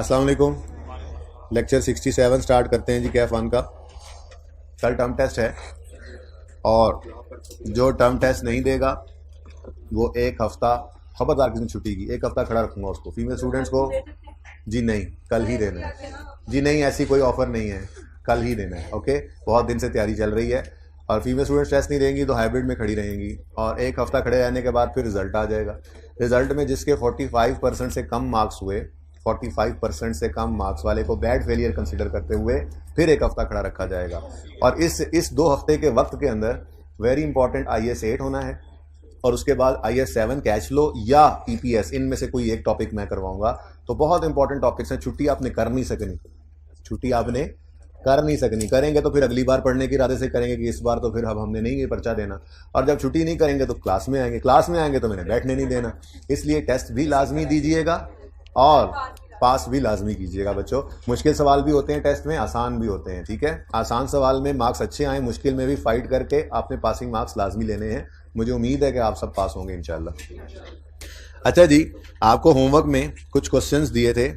अस्सलाम वालेकुम। Lecture 67 start करते हैं जी कैफ वन का। कल टर्म टेस्ट है और जो टर्म टेस्ट नहीं देगा वो एक हफ्ता, खबरदार किसी छुट्टी की, एक हफ्ता खड़ा रखूंगा उसको। फीमेल स्टूडेंट्स को जी नहीं, कल ही देना है जी नहीं, ऐसी कोई ऑफर नहीं है, कल ही देना है। ओके, बहुत दिन से तैयारी चल रही है और फीमेल स्टूडेंट्स टेस्ट नहीं देंगी तो हाइब्रिड में खड़ी रहेंगी और एक हफ्ता खड़े रहने के बाद फिर रिजल्ट आ जाएगा। रिजल्ट में जिसके 45% से कम मार्क्स हुए, 45% से कम मार्क्स वाले को बैड फेलियर कंसिडर करते हुए फिर एक हफ्ता खड़ा रखा जाएगा। और इस 2 हफ्ते के वक्त के अंदर वेरी इंपॉर्टेंट IAS 8 होना है और उसके बाद IAS 7 कैश फ्लो या EPS, इनमें से कोई एक टॉपिक मैं करवाऊंगा। तो बहुत इंपॉर्टेंट टॉपिक्स हैं। छुट्टी आपने कर नहीं सकनी, छुट्टी आपने कर नहीं सकनी। करेंगे तो फिर अगली बार पढ़ने के इरादे से करेंगे कि इस बार तो फिर अब हमने नहीं ये पर्चा देना, और जब छुट्टी नहीं करेंगे तो क्लास में आएंगे, क्लास में आएंगे तो मैंने बैठने नहीं देना। इसलिए टेस्ट भी लाजमी दीजिएगा और पास भी लाजमी कीजिएगा बच्चों। मुश्किल सवाल भी होते हैं टेस्ट में, आसान भी होते हैं, ठीक है। आसान सवाल में मार्क्स अच्छे आए, मुश्किल में भी फाइट करके आपने पासिंग मार्क्स लाजमी लेने हैं। मुझे उम्मीद है कि आप सब पास होंगे इंशाल्लाह। अच्छा जी, आपको होमवर्क में कुछ क्वेश्चंस दिए थे,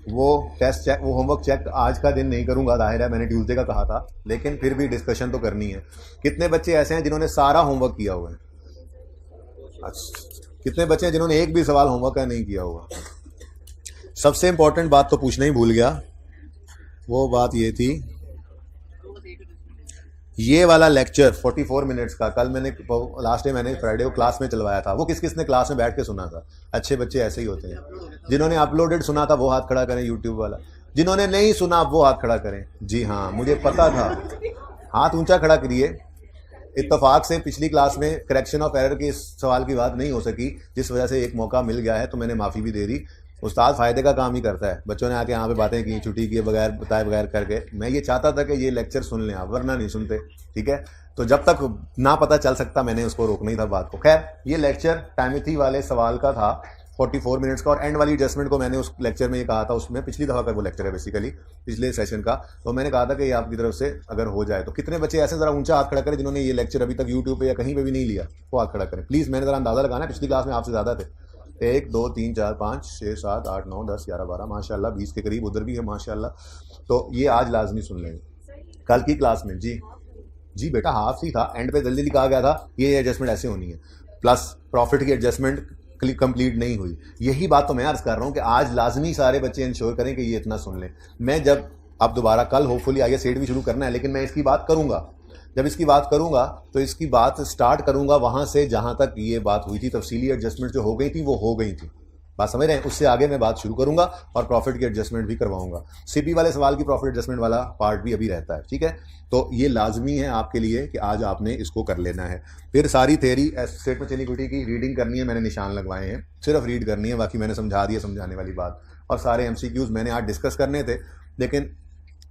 वो टेस्ट चेक, वो होमवर्क चेक आज का दिन नहीं करूंगा, जाहिर है मैंने ट्यूसडे का कहा था, लेकिन फिर भी डिस्कशन तो करनी है। कितने बच्चे ऐसे हैं जिन्होंने सारा होमवर्क किया हुआ है? अच्छा, कितने बच्चे हैं जिन्होंने एक भी सवाल होमवर्क का नहीं किया हुआ? सबसे इंपॉर्टेंट बात तो पूछना ही भूल गया, वो बात ये थी, ये वाला लेक्चर 44 मिनट्स का कल मैंने लास्ट डे मैंने फ्राइडे को क्लास में चलवाया था, वो किस किस ने क्लास में बैठ के सुना था? अच्छे बच्चे ऐसे ही होते हैं। जिन्होंने अपलोडेड सुना था वो हाथ खड़ा करें, यूट्यूब वाला। जिन्होंने नहीं सुना वो हाथ खड़ा करें। जी हाँ, मुझे पता था, हाथ ऊंचा खड़ा करिए। इत्तेफाक से पिछली क्लास में करेक्शन ऑफ एरर के इस सवाल की बात नहीं हो सकी, जिस वजह से एक मौका मिल गया है तो मैंने माफ़ी भी दे दी। उस्ताद फ़ायदे का काम ही करता है। बच्चों ने आके यहाँ पे बातें की, छुट्टी किए बगैर, बताए बगैर करके। मैं ये चाहता था कि ये लेक्चर सुन लें आप, वरना नहीं सुनते, ठीक है। तो जब तक ना पता चल सकता मैंने उसको रोकना ही था बात को। खैर, ये लेक्चर टाइमिथी वाले सवाल का था 44 मिनट्स का, और एंड वाली एडजस्टमेंट को मैंने उस लेक्चर में ये कहा था, उसमें पिछली दफ़ा का वो लेक्चर है बेसिकली, पिछले सेशन का। तो मैंने कहा था कि ये आपकी तरफ से अगर हो जाए तो कितने बच्चे ऐसे ज़रा ऊंचा हाथ खड़ा करें जिन्होंने ये लेक्चर अभी तक यूट्यूब पे या कहीं पे भी नहीं लिया, वो हाथ खड़ा करें प्लीज़। मैंने ज़रा अंदाज़ा लगाना है, पिछली क्लास में आपसे ज़्यादा थे। 1 2 3 4 5 6 7 8 9 10 11 12 माशाल्लाह 20 के करीब उधर भी है माशाल्लाह। तो ये आज लाजमी सुन लेंगे कल की क्लास में। जी बेटा, हाफ ही था, एंड पे जल्दी जल्दी कहा गया था ये एडजस्टमेंट ऐसे होनी है, प्लस प्रॉफिट की एडजस्टमेंट कंप्लीट नहीं हुई। यही बात तो मैं अर्ज कर रहा हूँ कि आज लाजमी सारे बच्चे इंश्योर करें कि ये इतना सुन लें। मैं जब अब दोबारा कल होपफुली IAS 8 भी शुरू करना है, लेकिन मैं इसकी बात करूँगा। जब इसकी बात करूंगा तो इसकी बात स्टार्ट करूंगा वहां से जहां तक ये बात हुई थी, तफसीली एडजस्टमेंट जो हो गई थी वो हो गई थी, बात समझ रहे हैं। उससे आगे मैं बात शुरू करूंगा और प्रॉफिट की एडजस्टमेंट भी करवाऊंगा। CP वाले सवाल की प्रॉफिट एडजस्टमेंट वाला पार्ट भी अभी रहता है, ठीक है। तो ये लाजमी है आपके लिए कि आज आपने इसको कर लेना है। फिर सारी थ्योरी स्टेटमेंट इनइक्विटी की रीडिंग करनी है, मैंने निशान लगवाए हैं, सिर्फ रीड करनी है, बाकी मैंने समझा दिया समझाने वाली बात। और सारे MCQs मैंने आज डिस्कस करने थे, लेकिन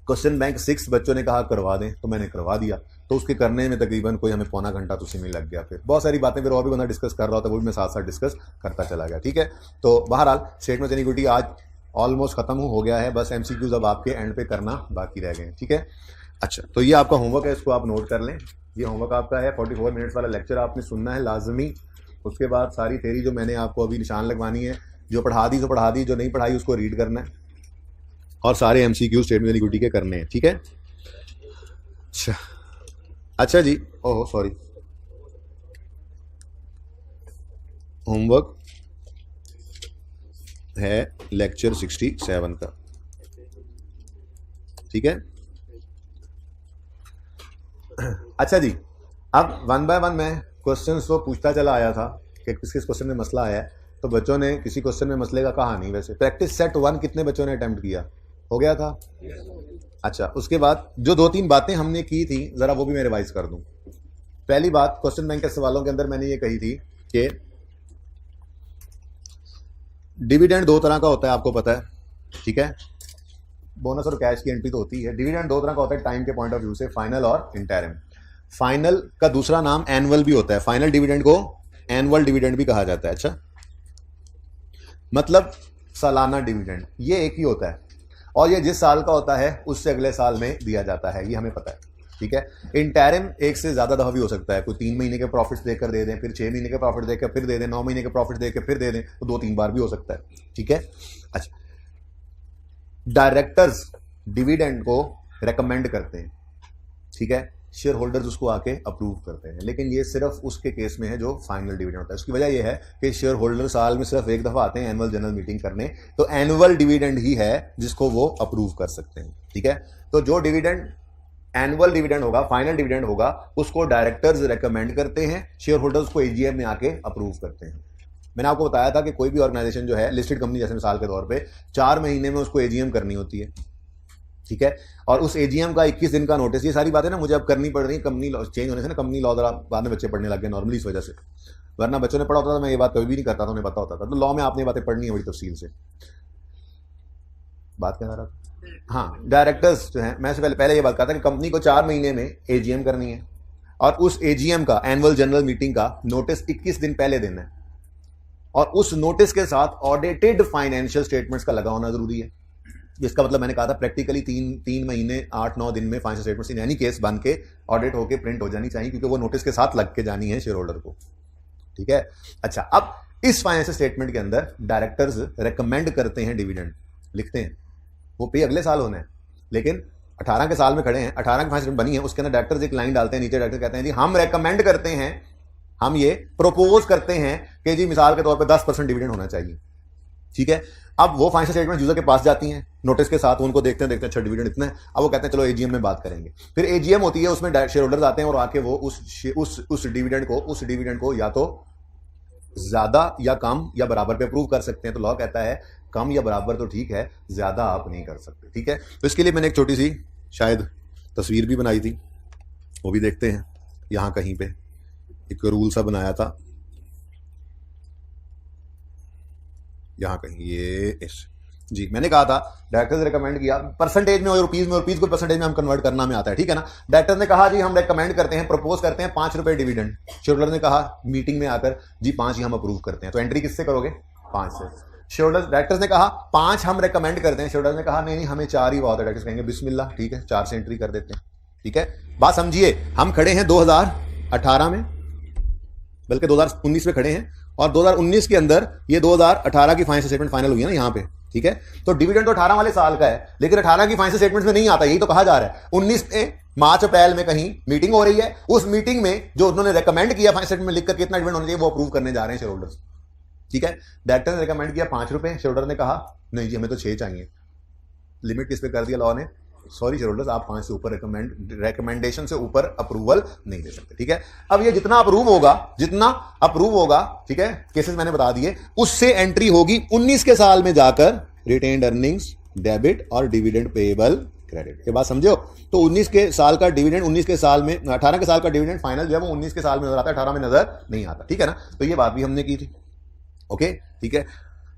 क्वेश्चन बैंक 6 बच्चों ने कहा करवा दें तो मैंने करवा दिया। तो उसके करने में तकरीबन कोई हमें पौना घंटा तो उसी में लग गया। फिर बहुत सारी बातें फिर और भी बंदा डिस्कस कर रहा था, वो भी मैं साथ साथ डिस्कस करता चला गया, ठीक है। तो बहरहाल स्टेटमेंट इनइक्विटी आज ऑलमोस्ट खत्म हो गया है, बस MCQs अब आपके एंड पे करना बाकी रह गए, ठीक है। अच्छा, तो ये आपका होमवर्क है, इसको आप नोट कर लें। ये होमवर्क आपका है, 44 मिनट्स वाला लेक्चर आपने सुनना है लाजमी। उसके बाद सारी थ्योरी जो मैंने आपको अभी निशान लगवानी है, जो पढ़ा दी तो पढ़ा दी, जो नहीं पढ़ाई उसको रीड करना है, और सारे MCQ स्टेटमेंट इनइक्विटी के करने हैं, ठीक है। अच्छा जी, ओह सॉरी, होमवर्क है लेक्चर 67 का, ठीक है। अच्छा जी, अब 1 बाय 1 मैं क्वेश्चंस तो पूछता चला आया था कि किस किस क्वेश्चन में मसला आया है। तो बच्चों ने किसी क्वेश्चन में मसले का कहा नहीं। वैसे प्रैक्टिस सेट 1 कितने बच्चों ने अटेम्प्ट किया? हो गया था? अच्छा, उसके बाद जो 2-3 बातें हमने की थी जरा वो भी मैं रिवाइज कर दूं। पहली बात, क्वेश्चन बैंक के सवालों के अंदर मैंने ये कही थी कि डिविडेंड 2 तरह का होता है, आपको पता है, ठीक है। बोनस और कैश की एंट्री तो होती है। डिविडेंड 2 तरह का होता है टाइम के पॉइंट ऑफ व्यू से, फाइनल और इंटरिम। फाइनल का दूसरा नाम एनुअल भी होता है, फाइनल डिविडेंड को एनुअल डिविडेंड भी कहा जाता है। अच्छा, मतलब सालाना डिविडेंड ये एक ही होता है, और ये जिस साल का होता है उससे अगले साल में दिया जाता है, ये हमें पता है, ठीक है। इंटरिम एक से ज्यादा दफा भी हो सकता है, कोई 3 महीने के प्रॉफिट्स देकर दे दें, फिर 6 महीने के प्रॉफिट देकर फिर दे दें, 9 महीने के प्रॉफिट देकर फिर दे दें, तो 2-3 बार भी हो सकता है, ठीक है। अच्छा, डायरेक्टर्स डिविडेंड को रेकमेंड करते हैं, ठीक है, शेयर होल्डर्स उसको आके अप्रूव करते हैं, लेकिन ये सिर्फ उसके केस में है जो फाइनल डिविडेंड होता है। उसकी वजह ये है कि शेयर होल्डर साल में सिर्फ एक दफा आते हैं एनुअल जनरल मीटिंग करने, तो एनुअल डिविडेंड ही है जिसको वो अप्रूव कर सकते हैं, ठीक है। तो जो डिविडेंड एनुअल डिविडेंड होगा, फाइनल डिविडेंड होगा, उसको डायरेक्टर्स रेकमेंड करते हैं, शेयर होल्डर्स को एजीएम में आके अप्रूव करते हैं। मैंने आपको बताया था कि कोई भी ऑर्गेनाइजेशन जो है लिस्टेड कंपनी जैसे मिसाल के तौर पे 4 महीने में उसको एजीएम करनी होती है, ठीक है, और उस एजीएम का 21 दिन का नोटिस, ये सारी बातें ना मुझे अब करनी पड़ रही है कंपनी लॉ चेंज होने से ना, कंपनी लॉ जरा बाद में बच्चे पढ़ने लग गए नॉर्मली इस वजह से, वरना बच्चों ने पढ़ा होता था मैं ये बात कभी भी नहीं करता था, उन्हें पता होता था। तो लॉ में आपने ये बातें पढ़नी है बड़ी तफसील से। बात क्या कर रहा था, हाँ, डायरेक्टर्स जो है, मैं से पहले ये बात करता कि कंपनी को 4 महीने में एजीएम करनी है और उस एजीएम का एनुअल जनरल मीटिंग का नोटिस 21 दिन पहले देना है, और उस नोटिस के साथ ऑडिटेड फाइनेंशियल स्टेटमेंट्स का लगा होना जरूरी है। जिसका मतलब मैंने कहा था प्रैक्टिकली 3 महीने 8-9 दिन में financial statements in any case बन के ऑडिट होकर प्रिंट हो जानी चाहिए, क्योंकि वो नोटिस के साथ लग के जानी है शेयर होल्डर को, ठीक है। अच्छा, अब इस फाइनेंशियल स्टेटमेंट के अंदर डायरेक्टर्स रेकमेंड करते हैं डिविडेंड, लिखते हैं, वो पे अगले साल होना है, लेकिन 18 के साल में खड़े हैं, 18 की फाइनेंशियल बनी है, उसके अंदर डायरेक्टर्स एक लाइन डालते हैं, नीचे डायरेक्टर कहते हैं जी हम रेकमेंड करते हैं, हम ये प्रपोज करते हैं कि जी मिसाल के तौर पे 10% डिविडेंड होना चाहिए, ठीक है। अब वो फाइनेंशियल स्टेटमेंट यूजर के पास जाती हैं नोटिस के साथ, उनको देखते हैं अच्छा डिविडेंड इतना है, अब वो कहते हैं चलो एजीएम में बात करेंगे। फिर एजीएम होती है, उसमें शेयर होल्डर्स आते हैं और आके वो उस डिविडेंड को या तो ज्यादा या कम या बराबर पे अप्रूव कर सकते हैं। तो लॉ कहता है कम या बराबर तो ठीक है, ज्यादा आप नहीं कर सकते, ठीक है। तो इसके लिए मैंने एक छोटी सी शायद तस्वीर भी बनाई थी, वो भी देखते हैं। यहां कहीं पे एक रूल सा बनाया था, यहां कहीं ये इस जी, मैंने कहा था डायरेक्टर ने रिकमेंड किया परसेंटेज में और रुपीज में, और रुपीज को परसेंटेज में हम कन्वर्ट करना में आता है, ठीक है ना। डायरेक्टर ने कहा जी हम रेकमेंड करते हैं, प्रपोज करते हैं 5 रुपए डिविडेंड, शेयर होल्डर ने कहा मीटिंग में आकर जी 5 ही हम अप्रूव करते हैं, तो एंट्री किससे करोगे, 5 से। शेयर होल्डर डायरेक्टर्स ने कहा 5 हम रेकमेंड करते हैं, शेयर होल्डर ने कहा नहीं नहीं हमें 4 ही बहुत है, डायरेक्टर्स कहेंगे बिस्मिल्लाह, ठीक है 4 से एंट्री कर देते हैं, ठीक है। बात समझिए, हम खड़े हैं 2018 में, बल्कि 2019 में खड़े हैं, और 2019 के अंदर ये 2018 की फाइनेंशियल स्टेटमेंट फाइनल हुई है ना यहाँ पे, ठीक है। तो डिविडेंड तो 18 वाले साल का है, लेकिन 18 की फाइनेंशियल स्टेटमेंट्स में नहीं आता, यही तो कहा जा रहा है। 19 में मार्च अप्रैल में कहीं मीटिंग हो रही है, उस मीटिंग में जो उन्होंने रेकमेंड किया फाइनेंशियल स्टेटमेंट में लिखकर कितना डिविडेंड होना चाहिए वो अप्रूव करने जा रहे हैं शेयर होल्डर्स, ठीक है। डायरेक्टर ने रेकमेंड किया 5 रुपए, शेयर होल्डर ने कहा नहीं जी हमें तो 6 चाहिए, लिमिट किस पे कर दिया लॉ ने, सॉरी शेयर होल्डर्स आप 5 से ऊपर रेकमेंडेशन से ऊपर अप्रूवल नहीं दे सकते, ठीक है। अब ये जितना अप्रूव होगा, ठीक है, केसेस मैंने बता दिए, उससे एंट्री होगी 19 के साल में जाकर रिटेन्ड अर्निंग्स डेबिट और डिविडेंड पेएबल क्रेडिट, ये बात समझो। तो 19 के साल का डिविडेंड 19 के साल में, 18 के साल का डिविडेंड फाइनल जो है वो 19 के साल में नजर आता है, 18 में नजर नहीं आता, ठीक है ना। तो ये बात भी हमने की थी, ओके, ठीक है।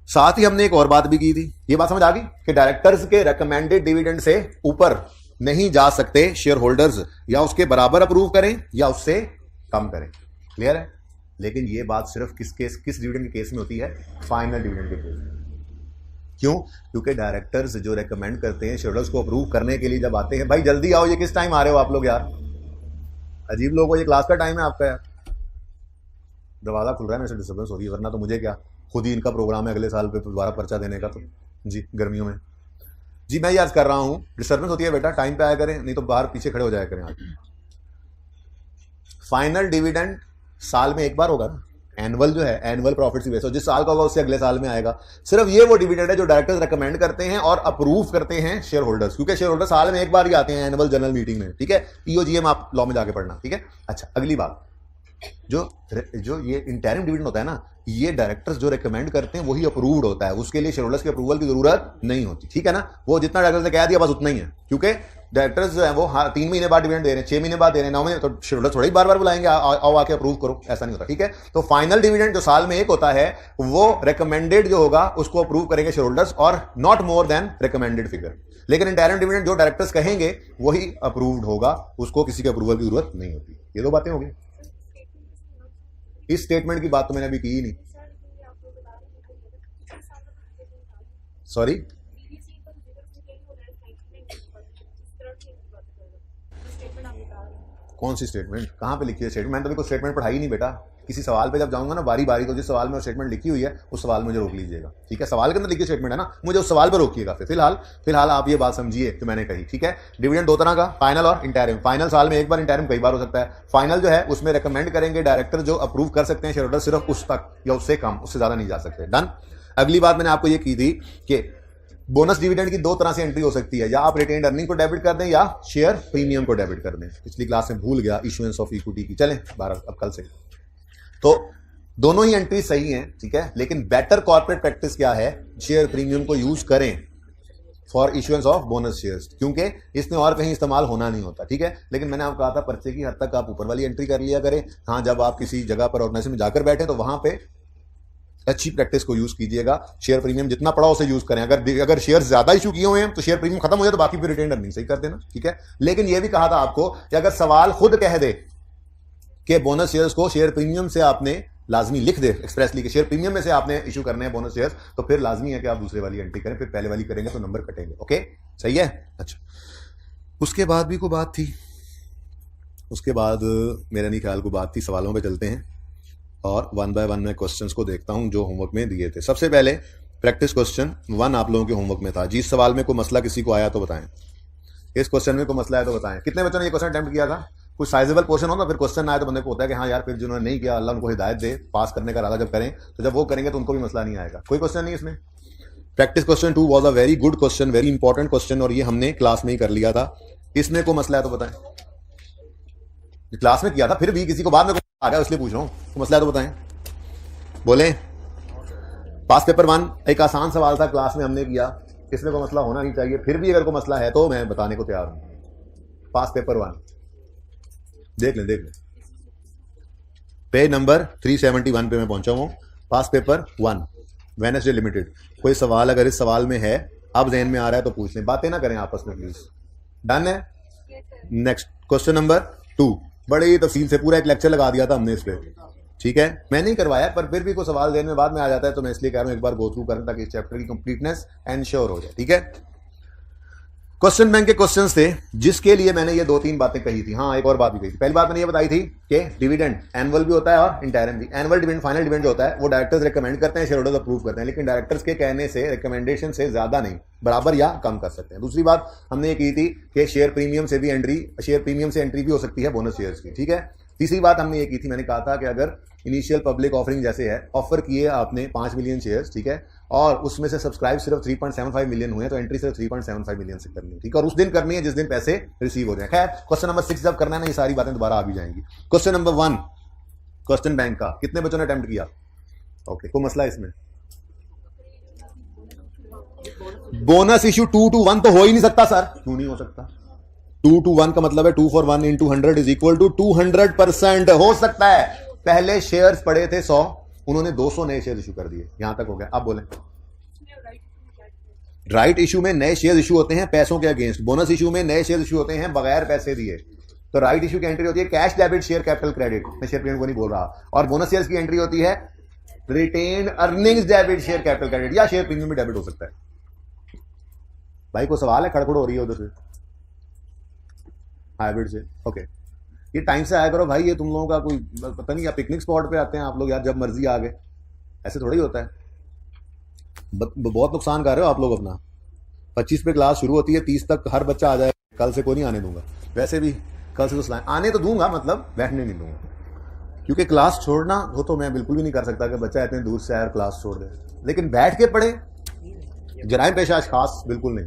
साथ ही हमने एक और बात भी की थी, ये बात समझ आ गई कि डायरेक्टर्स के रेकमेंडेड डिविडेंड से ऊपर नहीं जा सकते शेयर होल्डर्स, या उसके बराबर अप्रूव करें या उससे कम करें, क्लियर है। लेकिन ये बात सिर्फ किस डिविडेंड के केस में होती है, फाइनल डिविडेंड के केस में। क्यों? क्योंकि डायरेक्टर्स जो रेकमेंड करते हैं शेयर होल्डर्स को अप्रूव करने के लिए जब आते हैं, भाई जल्दी आओ, ये किस टाइम आ रहे हो आप लोग यार, अजीब लोग हो, ये क्लास का टाइम है आपका यार। दरवाजा खुल रहा है, मेरे से डिस्टर्बेंस हो रही है, वरना तो मुझे क्या, खुद ही इनका प्रोग्राम है अगले साल पे दोबारा पर्चा देने का, तो जी गर्मियों में जी मैं याद कर रहा हूं, डिस्टर्बेंस होती है बेटा, टाइम पे आया करें, नहीं तो बाहर पीछे खड़े हो जाया करें। फाइनल डिविडेंड साल में एक बार होगा ना, एनुअल जो है एनुअल प्रॉफिट की बेस, जिस साल का होगा उससे अगले साल में आएगा। सिर्फ ये वो डिविडेंड है जो डायरेक्टर्स रेकमेंड करते हैं और अप्रूव करते हैं शेयर होल्डर्स, क्योंकि शेयर होल्डर साल में एक बार ही आते हैं एनुअल जनरल मीटिंग में, ठीक है। ईओजीएम आप लॉ में जाके पढ़ना, ठीक है। अच्छा, अगली बात, जो ये इंटरिम डिविडेंड होता है ना, ये डायरेक्टर्स जो रेकमेंड करते हैं वही अप्रूव्ड होता है, उसके लिए शेयर होल्डर्स के अप्रूवल की जरूरत नहीं होती, ठीक है ना। वो जितना डायरेक्टर्स ने कह दिया बस उतना ही है, क्योंकि डायरेक्टर्स जो है वो 3 महीने बाद डिविडेंड दे रहे हैं, 6 महीने बाद दे रहे हैं, 9 महीने, तो शेयर होल्डर्स थोड़ी बार बार बुलाएंगे आओ आके अप्रूव करो, ऐसा नहीं होता, ठीक है। तो फाइनल डिविडेंड जो साल में एक होता है वो रेकमेंडेड जो होगा उसको अप्रूव करेंगे शेयर होल्डर्स, और not more than recommended figure. लेकिन इंटरिम डिविडेंड जो डायरेक्टर्स कहेंगे वही अप्रूव्ड होगा, उसको किसी के अप्रूवल की जरूरत नहीं होती। ये 2 बातें होगी। इस स्टेटमेंट की बात तो मैंने अभी की ही नहीं, सॉरी, कौन सी स्टेटमेंट, कहां पे लिखी है स्टेटमेंट, मैंने तो अभी कोई स्टेटमेंट पढ़ाई नहीं बेटा, किसी सवाल पे जब जाऊंगा ना बारी बारी, तो जिस सवाल में स्टेटमेंट लिखी हुई है उस सवाल मुझे रोक लीजिएगा, ठीक है। सवाल के अंदर लिखी स्टेटमेंट है ना, मुझे उस सवाल पर रोकिएगा। फिलहाल आप ये बात समझिए जो मैंने कही, ठीक है। डिविडेंड दो तरह का, फाइनल और इंटरिम। फाइनल साल में एक बार, इंटरिम कई बार हो सकता है। फाइनल जो है उसमें रेकमेंड करेंगे डायरेक्टर, जो अप्रूव कर सकते हैं शेयर होल्डर सिर्फ उस तक या उससे कम, उससे ज्यादा नहीं जा सकते। डन। अगली बात मैंने आपको ये की थी कि बोनस डिविडेंड की दो तरह से एंट्री हो सकती है, या आप रिटेन्ड अर्निंग को डेबिट कर दें या शेयर प्रीमियम को डेबिट कर दें। पिछली क्लास में भूल गया इशुएंस ऑफ इक्विटी की, चलें 12 अब कल से। तो दोनों ही एंट्री सही हैं, ठीक है, लेकिन बेटर कॉर्पोरेट प्रैक्टिस क्या है, शेयर प्रीमियम को यूज करें for issuance of bonus shares, क्योंकि इसमें और कहीं इस्तेमाल होना नहीं होता, ठीक है। लेकिन मैंने आपको कहा था पर्चे की हद तक आप ऊपर वाली एंट्री कर लिया करें। हाँ, जब आप किसी जगह पर ऑर्गेनाइजेशन में जाकर बैठे तो वहां पे अच्छी प्रैक्टिस को यूज कीजिएगा। शेयर प्रीमियम जितना पड़ा उसे यूज करें। अगर शेयर ज्यादा इशू किए हुए हैं तो शेयर प्रीमियम खत्म हो जाए तो बाकी फिर रिटेन अर्निंग सही कर देना, ठीक है। लेकिन यह भी कहा था आपको कि अगर सवाल खुद कह दे कि बोनस शेयर्स को शेयर प्रीमियम से आपने लाजमी लिख दे एक्सप्रेसली कि शेयर प्रीमियम में से आपने इशू करने हैं बोनस शेयर्स, तो फिर लाजमी है कि आप दूसरे वाली एंट्री करें, फिर पहले वाली करेंगे तो नंबर कटेंगे। ओके, सही है। अच्छा, उसके बाद भी कोई बात थी, उसके बाद मेरा नहीं ख्याल को बात थी। सवालों पे चलते हैं और वन बाय वन मैं क्वेश्चंस को देखता हूं जो होमवर्क में दिए थे। सबसे पहले प्रैक्टिस क्वेश्चन 1 आप लोगों के होमवर्क में था। जिस सवाल में कोई मसला किसी को आया तो बताएं, इस क्वेश्चन में कोई मसला है तो बताएं। कितने बच्चों ने ये क्वेश्चन अटेम्प्ट किया था? कुछ साइजेबल पोर्शन हो ना, फिर क्वेश्चन ना आए तो बंदे को होता है कि हाँ यार, फिर जिन्होंने नहीं किया अल्लाह उनको हिदायत दे, पास करने का इरादा जब करें तो जब वो करेंगे तो उनको भी मसला नहीं आएगा। कोई क्वेश्चन नहीं इसमें। Practice question 2 was a very good question, very important question, और ये हमने क्लास में ही कर लिया था। इसमें कोई मसला है तो बताएं। क्लास में किया था, फिर भी किसी को बाद में आ गया इसलिए पूछ रहा हूँ, तो मसला है तो बताएं, बोले। पास पेपर 1 एक आसान सवाल था, क्लास में हमने किया, इसमें कोई मसला होना नहीं चाहिए। फिर भी अगर कोई मसला है तो मैं बताने को तैयार हूं। पास पेपर 1 देख लें। पेज नंबर 371 पे मैं पहुंचा हूं। पास पेपर 1 वेडनेसडे लिमिटेड। कोई सवाल अगर इस सवाल में है, अब ज़हन में आ रहा है तो पूछ लें, बातें ना करें आपस में प्लीज। डन है। नेक्स्ट क्वेश्चन नंबर 2, बड़े ही तफसील से पूरा एक लेक्चर लगा दिया था हमने इस पर, ठीक है। मैं नहीं करवाया, पर फिर भी कोई सवाल देने में बाद में आ जाता है तो मैं इसलिए कह रहा हूं एक बार गो थ्रू करें ताकि इस चैप्टर की कंप्लीटनेस एंश्योर हो जाए, ठीक है। क्वेश्चन बैंक के क्वेश्चंस थे जिसके लिए मैंने ये 2-3 बातें कही थी। हाँ, एक और बात भी कही थी। पहली बात मैंने ये बताई थी कि डिविडेंड एनुअल भी होता है और इंटरिम भी। एनुअल डिविडेंड, फाइनल डिविडेंड जो होता है वो डायरेक्टर्स रिकमेंड करते हैं, शेयर होल्डर्स अप्रूव करते हैं, लेकिन डायरेक्टर्स के कहने से, रिकमेंडेशन से ज्यादा नहीं, बराबर या कम कर सकते हैं। दूसरी बात हमने ये की थी कि शेयर प्रीमियम से एंट्री भी हो सकती है बोनस शेयर्स की, ठीक है। तीसरी बात हमने ये की थी, मैंने कहा था कि अगर इनिशियल पब्लिक ऑफरिंग जैसे है, ऑफर किए आपने 5 मिलियन शेयर्स, ठीक है, और उसमें से सब्सक्राइब सिर्फ 3.75 मिलियन हुए, तो एंट्री सिर्फ 3.75 मिलियन से करनी है, ठीक है। और उस दिन करनी है जिस दिन पैसे रिसीव हो जाए। खैर, क्वेश्चन नंबर 6 जब करना है ना, ये सारी बातें दोबारा आ भी जाएंगी। क्वेश्चन नंबर 1 क्वेश्चन बैंक का कितने बच्चों ने अटेम्प्ट किया? ओके, कोई मसला इसमें? बोनस इशू 2 to 1 तो हो ही नहीं सकता सर। क्यों नहीं हो सकता? 2 to 1 का मतलब है 2 for 1 into 100 is equal to 200%। हो सकता है पहले शेयर्स पड़े थे 100, उन्होंने 200 नए शेयर इशू कर दिए, यहां तक हो गया। अब बोले, राइट इशू में नए शेयर इशू होते हैं पैसों के अगेंस्ट, बोनस इशू में नए शेयर इशू होते हैं बगैर पैसे दिए। तो राइट इशू की एंट्री होती है cash debit share capital credit, मैं शेयर प्रीमियम को नहीं बोल रहा, और बोनस शेयर्स की एंट्री होती है retained earnings debit share capital credit, या शेयर प्रीमियम भी डेबिट हो सकता है। भाई को सवाल है, खड़खड़ हो रही है उधर से, हाइब्रिड से। ओके, ये टाइम से आया करो भाई, ये तुम लोगों का कोई पता नहीं, या पिकनिक स्पॉट पे आते हैं आप लोग यार, जब मर्जी आ गए, ऐसे थोड़ा ही होता है। बहुत नुकसान कर रहे हो आप लोग अपना। 25 पे क्लास शुरू होती है, 30 तक हर बच्चा आ जाए, कल से कोई नहीं आने दूंगा। वैसे भी कल से तो सलाह आने तो दूंगा, मतलब बैठने नहीं दूंगा, क्योंकि क्लास छोड़ना वो तो मैं बिल्कुल भी नहीं कर सकता कि बच्चा इतने दूर से आए और क्लास छोड़ दे, लेकिन बैठ के पढ़े, जराइम पेशा अशखास बिल्कुल नहीं।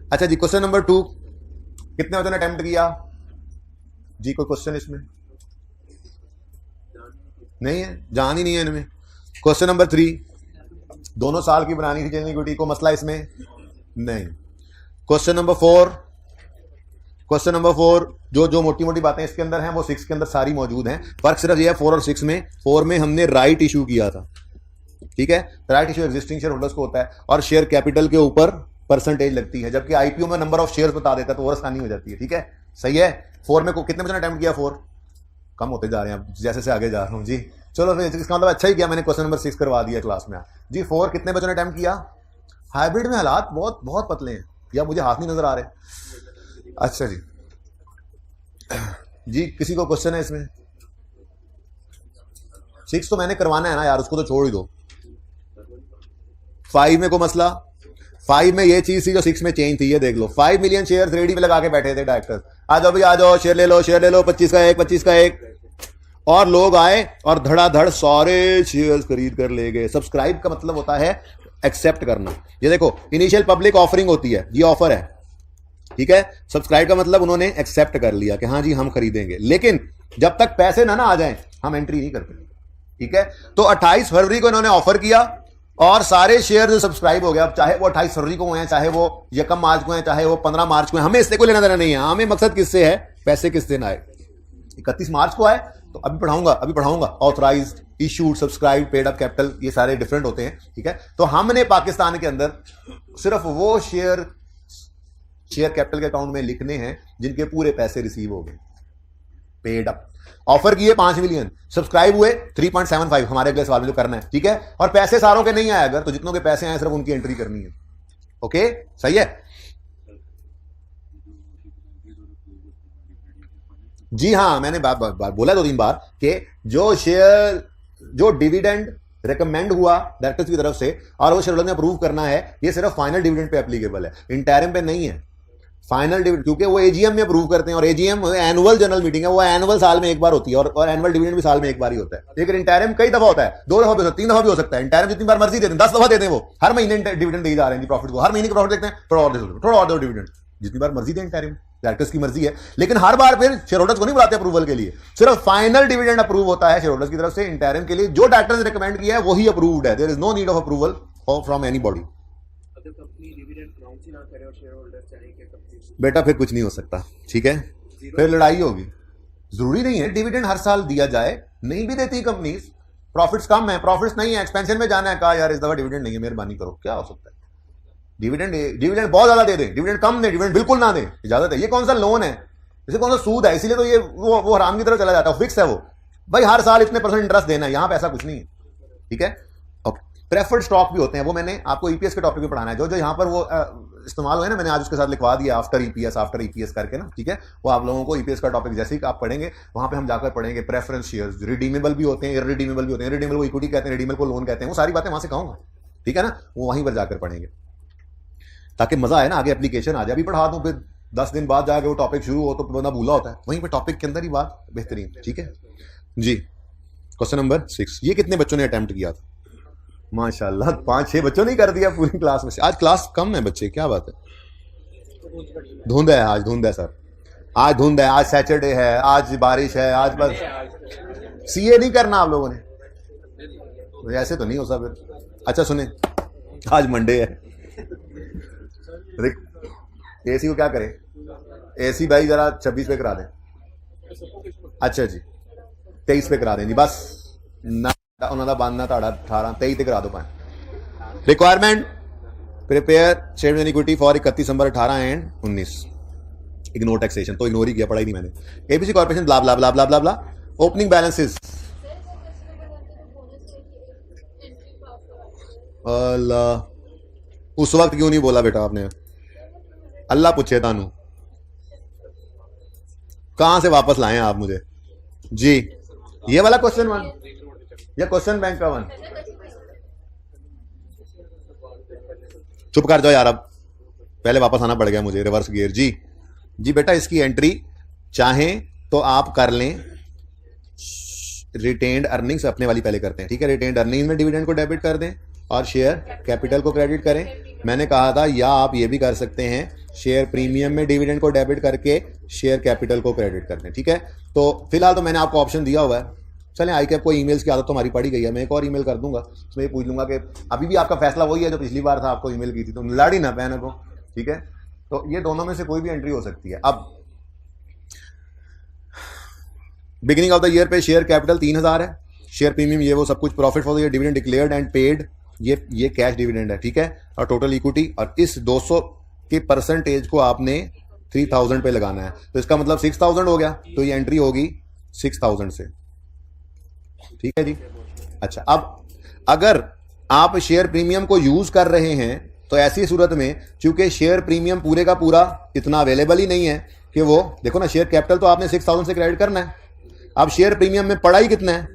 अच्छा जी, क्वेश्चन नंबर 2 कितने बच्चों ने अटेम्प्ट किया जी? कोई क्वेश्चन इसमें नहीं है, जान ही नहीं है इनमें। क्वेश्चन नंबर 3 दोनों साल की बनानी थी चेंजिंग इक्विटी, को मसला इसमें नहीं। क्वेश्चन नंबर 4 जो मोटी मोटी बातें इसके अंदर हैं वो 6 के अंदर सारी मौजूद हैं। फर्क सिर्फ ये है 4 और 6 में, 4 में हमने राइट इशू किया था, ठीक है। Right issue existing share holders को होता है और शेयर कैपिटल के ऊपर परसेंटेज लगती है, जबकि आईपीओ में नंबर ऑफ शेयर्स बता देता है तो और आसानी हो जाती है, ठीक है। सही है। 4 में कितने बच्चों ने अटेम्प्ट किया? 4 कम होते जा रहे हैं जैसे से आगे जा रहा हूं जी। चलो फिर इसका मतलब अच्छा ही किया मैंने क्वेश्चन नंबर 6 करवा दिया क्लास में जी। 4 कितने बच्चों ने अटेम्प्ट किया? हाइब्रिड में हालात बहुत बहुत पतले हैं, या मुझे हाथ नहीं नजर आ रहे। अच्छा जी, किसी को क्वेश्चन है इसमें? 6 तो मैंने करवाना है ना यार, उसको तो छोड़ ही दो। 5 में को मसला, 5 में ये चीज थी जो 6 में चेंज थी, ये देख लो 5 मिलियन शेयर रेडी में लगा के बैठे थे डायरेक्टर्स, आ जाओ भाई आ जाओ, शेयर ले लो, शेयर ले लो, 25 का एक, 25 का एक, और लोग आए और धड़ाधड़ सारे शेयर्स खरीद कर ले गए। सब्सक्राइब का मतलब होता है एक्सेप्ट करना। ये देखो इनिशियल पब्लिक ऑफरिंग होती है, ये ऑफर है, ठीक है। सब्सक्राइब का मतलब उन्होंने एक्सेप्ट कर लिया कि हाँ जी हम खरीदेंगे, लेकिन जब तक पैसे ना आ जाएं हम एंट्री नहीं करते, ठीक है। तो 28 फरवरी को इन्होंने ऑफर किया और सारे शेयर सब्सक्राइब हो गया। अब चाहे वो 28 फरवरी को हैं, चाहे वो 1 मार्च को हैं, चाहे वो 15 मार्च को हैं, हमें इससे कोई लेना देना नहीं है। हमें मकसद किससे है, पैसे किस दिन आए। 31 मार्च को आए तो अभी पढ़ाऊंगा authorised, issued, subscribe, paid up capital, ये सारे डिफरेंट होते हैं, ठीक है। तो हमने पाकिस्तान के अंदर सिर्फ वो शेयर कैपिटल के अकाउंट में लिखने हैं जिनके पूरे पैसे रिसीव हो गए, पेड अप। ऑफर किए 5 मिलियन, सब्सक्राइब हुए 3.75, हमारे अगले सवाल में जो करना है, ठीक है। और पैसे सारों के नहीं आए अगर, तो जितनों के पैसे आए सिर्फ उनकी एंट्री करनी है, ओके, सही है जी। हाँ, मैंने बोला 2-3 बार कि जो डिविडेंड रिकमेंड हुआ डायरेक्टर्स की तरफ से और वो शेयरहोल्डर ने अप्रूव करना है, ये सिर्फ फाइनल डिविडेंड पे एप्लीकेबल है, इंटरिम पे नहीं है। फाइनल डिविडेंड क्योंकि वो एजीएम में अप्रूव करते हैं, और एजीएम एनुअल जनरल मीटिंग है, वो एनुअल साल में एक बार होती है, और एनुअल डिविडेंड भी साल में एक बार ही होता है। लेकिन इंटरिम कई दफा होता है, 2 दफा भी हो सकता है, 3 दफा भी हो सकता है। इंटरिम जितनी बार मर्जी देते हैं, 10 दफा देते हैं, वो हर महीने डिविडेंड दे जा रहे हैं प्रॉफिट को, हर महीने का प्रॉफिट देखते हैं, थोड़ा और दो डिविडेंड, जितनी बार मर्जी दें इंटरिम, डायरेक्टर्स की मर्जी है। लेकिन हर बार फिर शेयर होल्डर्स को नहीं बुलाते अप्रूवल के लिए, सिर्फ फाइनल डिविडेंड अप्रूव होता है शेयर होल्डर्स की तरफ से इंटरिम के लिए। जो डायरेक्टर्स ने रिकमेंड किया है वही अप्रूव्ड है, there is no need of approval from anybody. अगर कंपनी डिविडेंड अनाउंस ही ना करे और शेयर होल्डर्स चाहें कि कंपनी, बेटा फिर कुछ नहीं हो सकता, ठीक है, फिर लड़ाई होगी। जरूरी नहीं है डिविडेंड हर साल दिया जाए, नहीं भी देती कंपनीज, प्रॉफिट्स कम है, प्रॉफिट्स नहीं है, एक्सपेंशन में जाना है, कहा यार इस दफा डिविडेंड नहीं है, मेहरबानी करो, क्या हो सकता है। डिविडेंड बहुत ज्यादा दे दें, डिविडेंड कम दे, डिविडेंड बिल्कुल ना दे, इजाजत है। ये कौन सा लोन है, इसे कौन सा सूद है, इसीलिए तो ये वो हराम की तरफ चला जाता है, फिक्स है वो भाई, हर साल इतने % इंटरेस्ट देना है, यहां पे ऐसा कुछ नहीं है, ठीक है। प्रेफर्ड स्टॉक भी होते हैं, वो मैंने आपको ईपीएस के टॉपिक में पढ़ाना है, जो यहां पर वो इस्तेमाल हुए ना, मैंने आज उसके साथ लिखवा दिया आफ्टर ईपीएस करके ना, ठीक है। वो आप लोगों को ईपीएस का टॉपिक जैसे ही आप पढ़ेंगे वहां पे हम जाकर पढ़ेंगे। प्रेफरेंस शेयर्स रिडीमेबल भी होते हैं, इररिडीमेबल भी होते हैं, रिडीमेबल को इक्विटी कहते हैं, रिडीमेबल को लोन कहते हैं, वो सारी बातें वहां से कहूंगा, ठीक है ना, वो वहीं पर जाकर पढ़ेंगे ताकि मजा आए ना, आगे एप्लीकेशन आ जाए। अभी पढ़ा दूं, फिर 10 दिन बाद जाके वो टॉपिक शुरू हो तो बंदा भूला होता है, वहीं पे टॉपिक के अंदर ही बात बेहतरीन, ठीक है जी। क्वेश्चन नंबर 6, ये कितने बच्चों ने अटेम्प्ट किया था? माशाल्लाह 5-6 बच्चों ने कर दिया पूरी क्लास में से। आज क्लास कम है बच्चे, क्या बात है, धुंध है आज, धुंध है सर, आज धुंध है, आज सैटरडे है, आज बारिश है, आज बस सीए नहीं करना आप लोगों ने, ऐसे तो नहीं हो सकता। अच्छा सुने, आज मंडे है, एसी को क्या करें, एसी भाई जरा 26 पे करा दें, अच्छा जी 23 पे करा दें जी, बस ना उन्होंने बांधना था 18 23 पे करा दो पाए। Requirement prepare share equity for 31 December 18 and 19, ignore taxation, तो इग्नोर ही किया, पढ़ा ही नहीं मैंने। एबीसी कॉर्पोरेशन ब्ला ब्ला ब्ला ब्ला ब्ला ब्ला, ओपनिंग बैलेंसेस, अल्लाह उस वक्त क्यों नहीं बोला बेटा आपने, अल्लाह पूछे तानू, कहां से वापस लाए आप मुझे जी। ये वाला क्वेश्चन 1 या क्वेश्चन बैंक का 1, चुप कर जाओ यार, अब पहले वापस आना पड़ गया मुझे, रिवर्स गियर जी। जी बेटा इसकी एंट्री चाहें तो आप कर लें, रिटेन्ड अर्निंग्स अपने वाली पहले करते हैं, ठीक है। रिटेन्ड अर्निंग्स में डिविडेंड को डेबिट कर दें और शेयर कैपिटल को क्रेडिट करें। मैंने कहा था या आप ये भी कर सकते हैं, शेयर प्रीमियम में डिविडेंड को डेबिट करके शेयर कैपिटल को क्रेडिट कर दें, ठीक है। तो फिलहाल तो मैंने आपको ऑप्शन दिया हुआ है। चलें, आई कैप को ईमेल्स की आदत तो हमारी पड़ी गई है, मैं एक और ईमेल कर दूंगा, उसमें पूछ लूंगा कि अभी भी आपका फैसला वही है जो पिछली बार था, आपको ईमेल की थी, तो लड़ ही ना पैन को, ठीक है। तो ये दोनों में से कोई भी एंट्री हो सकती है। अब बिगिनिंग ऑफ द ईयर पे शेयर कैपिटल 3000 है, शेयर प्रीमियम ये वो सब कुछ, profit for the year, dividend declared and paid, ये कैश डिविडेंड है, ठीक है। और टोटल इक्विटी, और इस 200 के परसेंटेज को आपने 3000 पे लगाना है, तो इसका मतलब 6000 हो गया, तो ये एंट्री होगी 6000 से, ठीक है जी। अच्छा, अब अगर आप शेयर प्रीमियम को यूज कर रहे हैं तो ऐसी सूरत में चूंकि शेयर प्रीमियम पूरे का पूरा इतना अवेलेबल ही नहीं है कि वो, देखो ना, शेयर कैपिटल तो आपने 6000 से क्रेडिट करना है, अब शेयर प्रीमियम में पड़ा ही कितना है,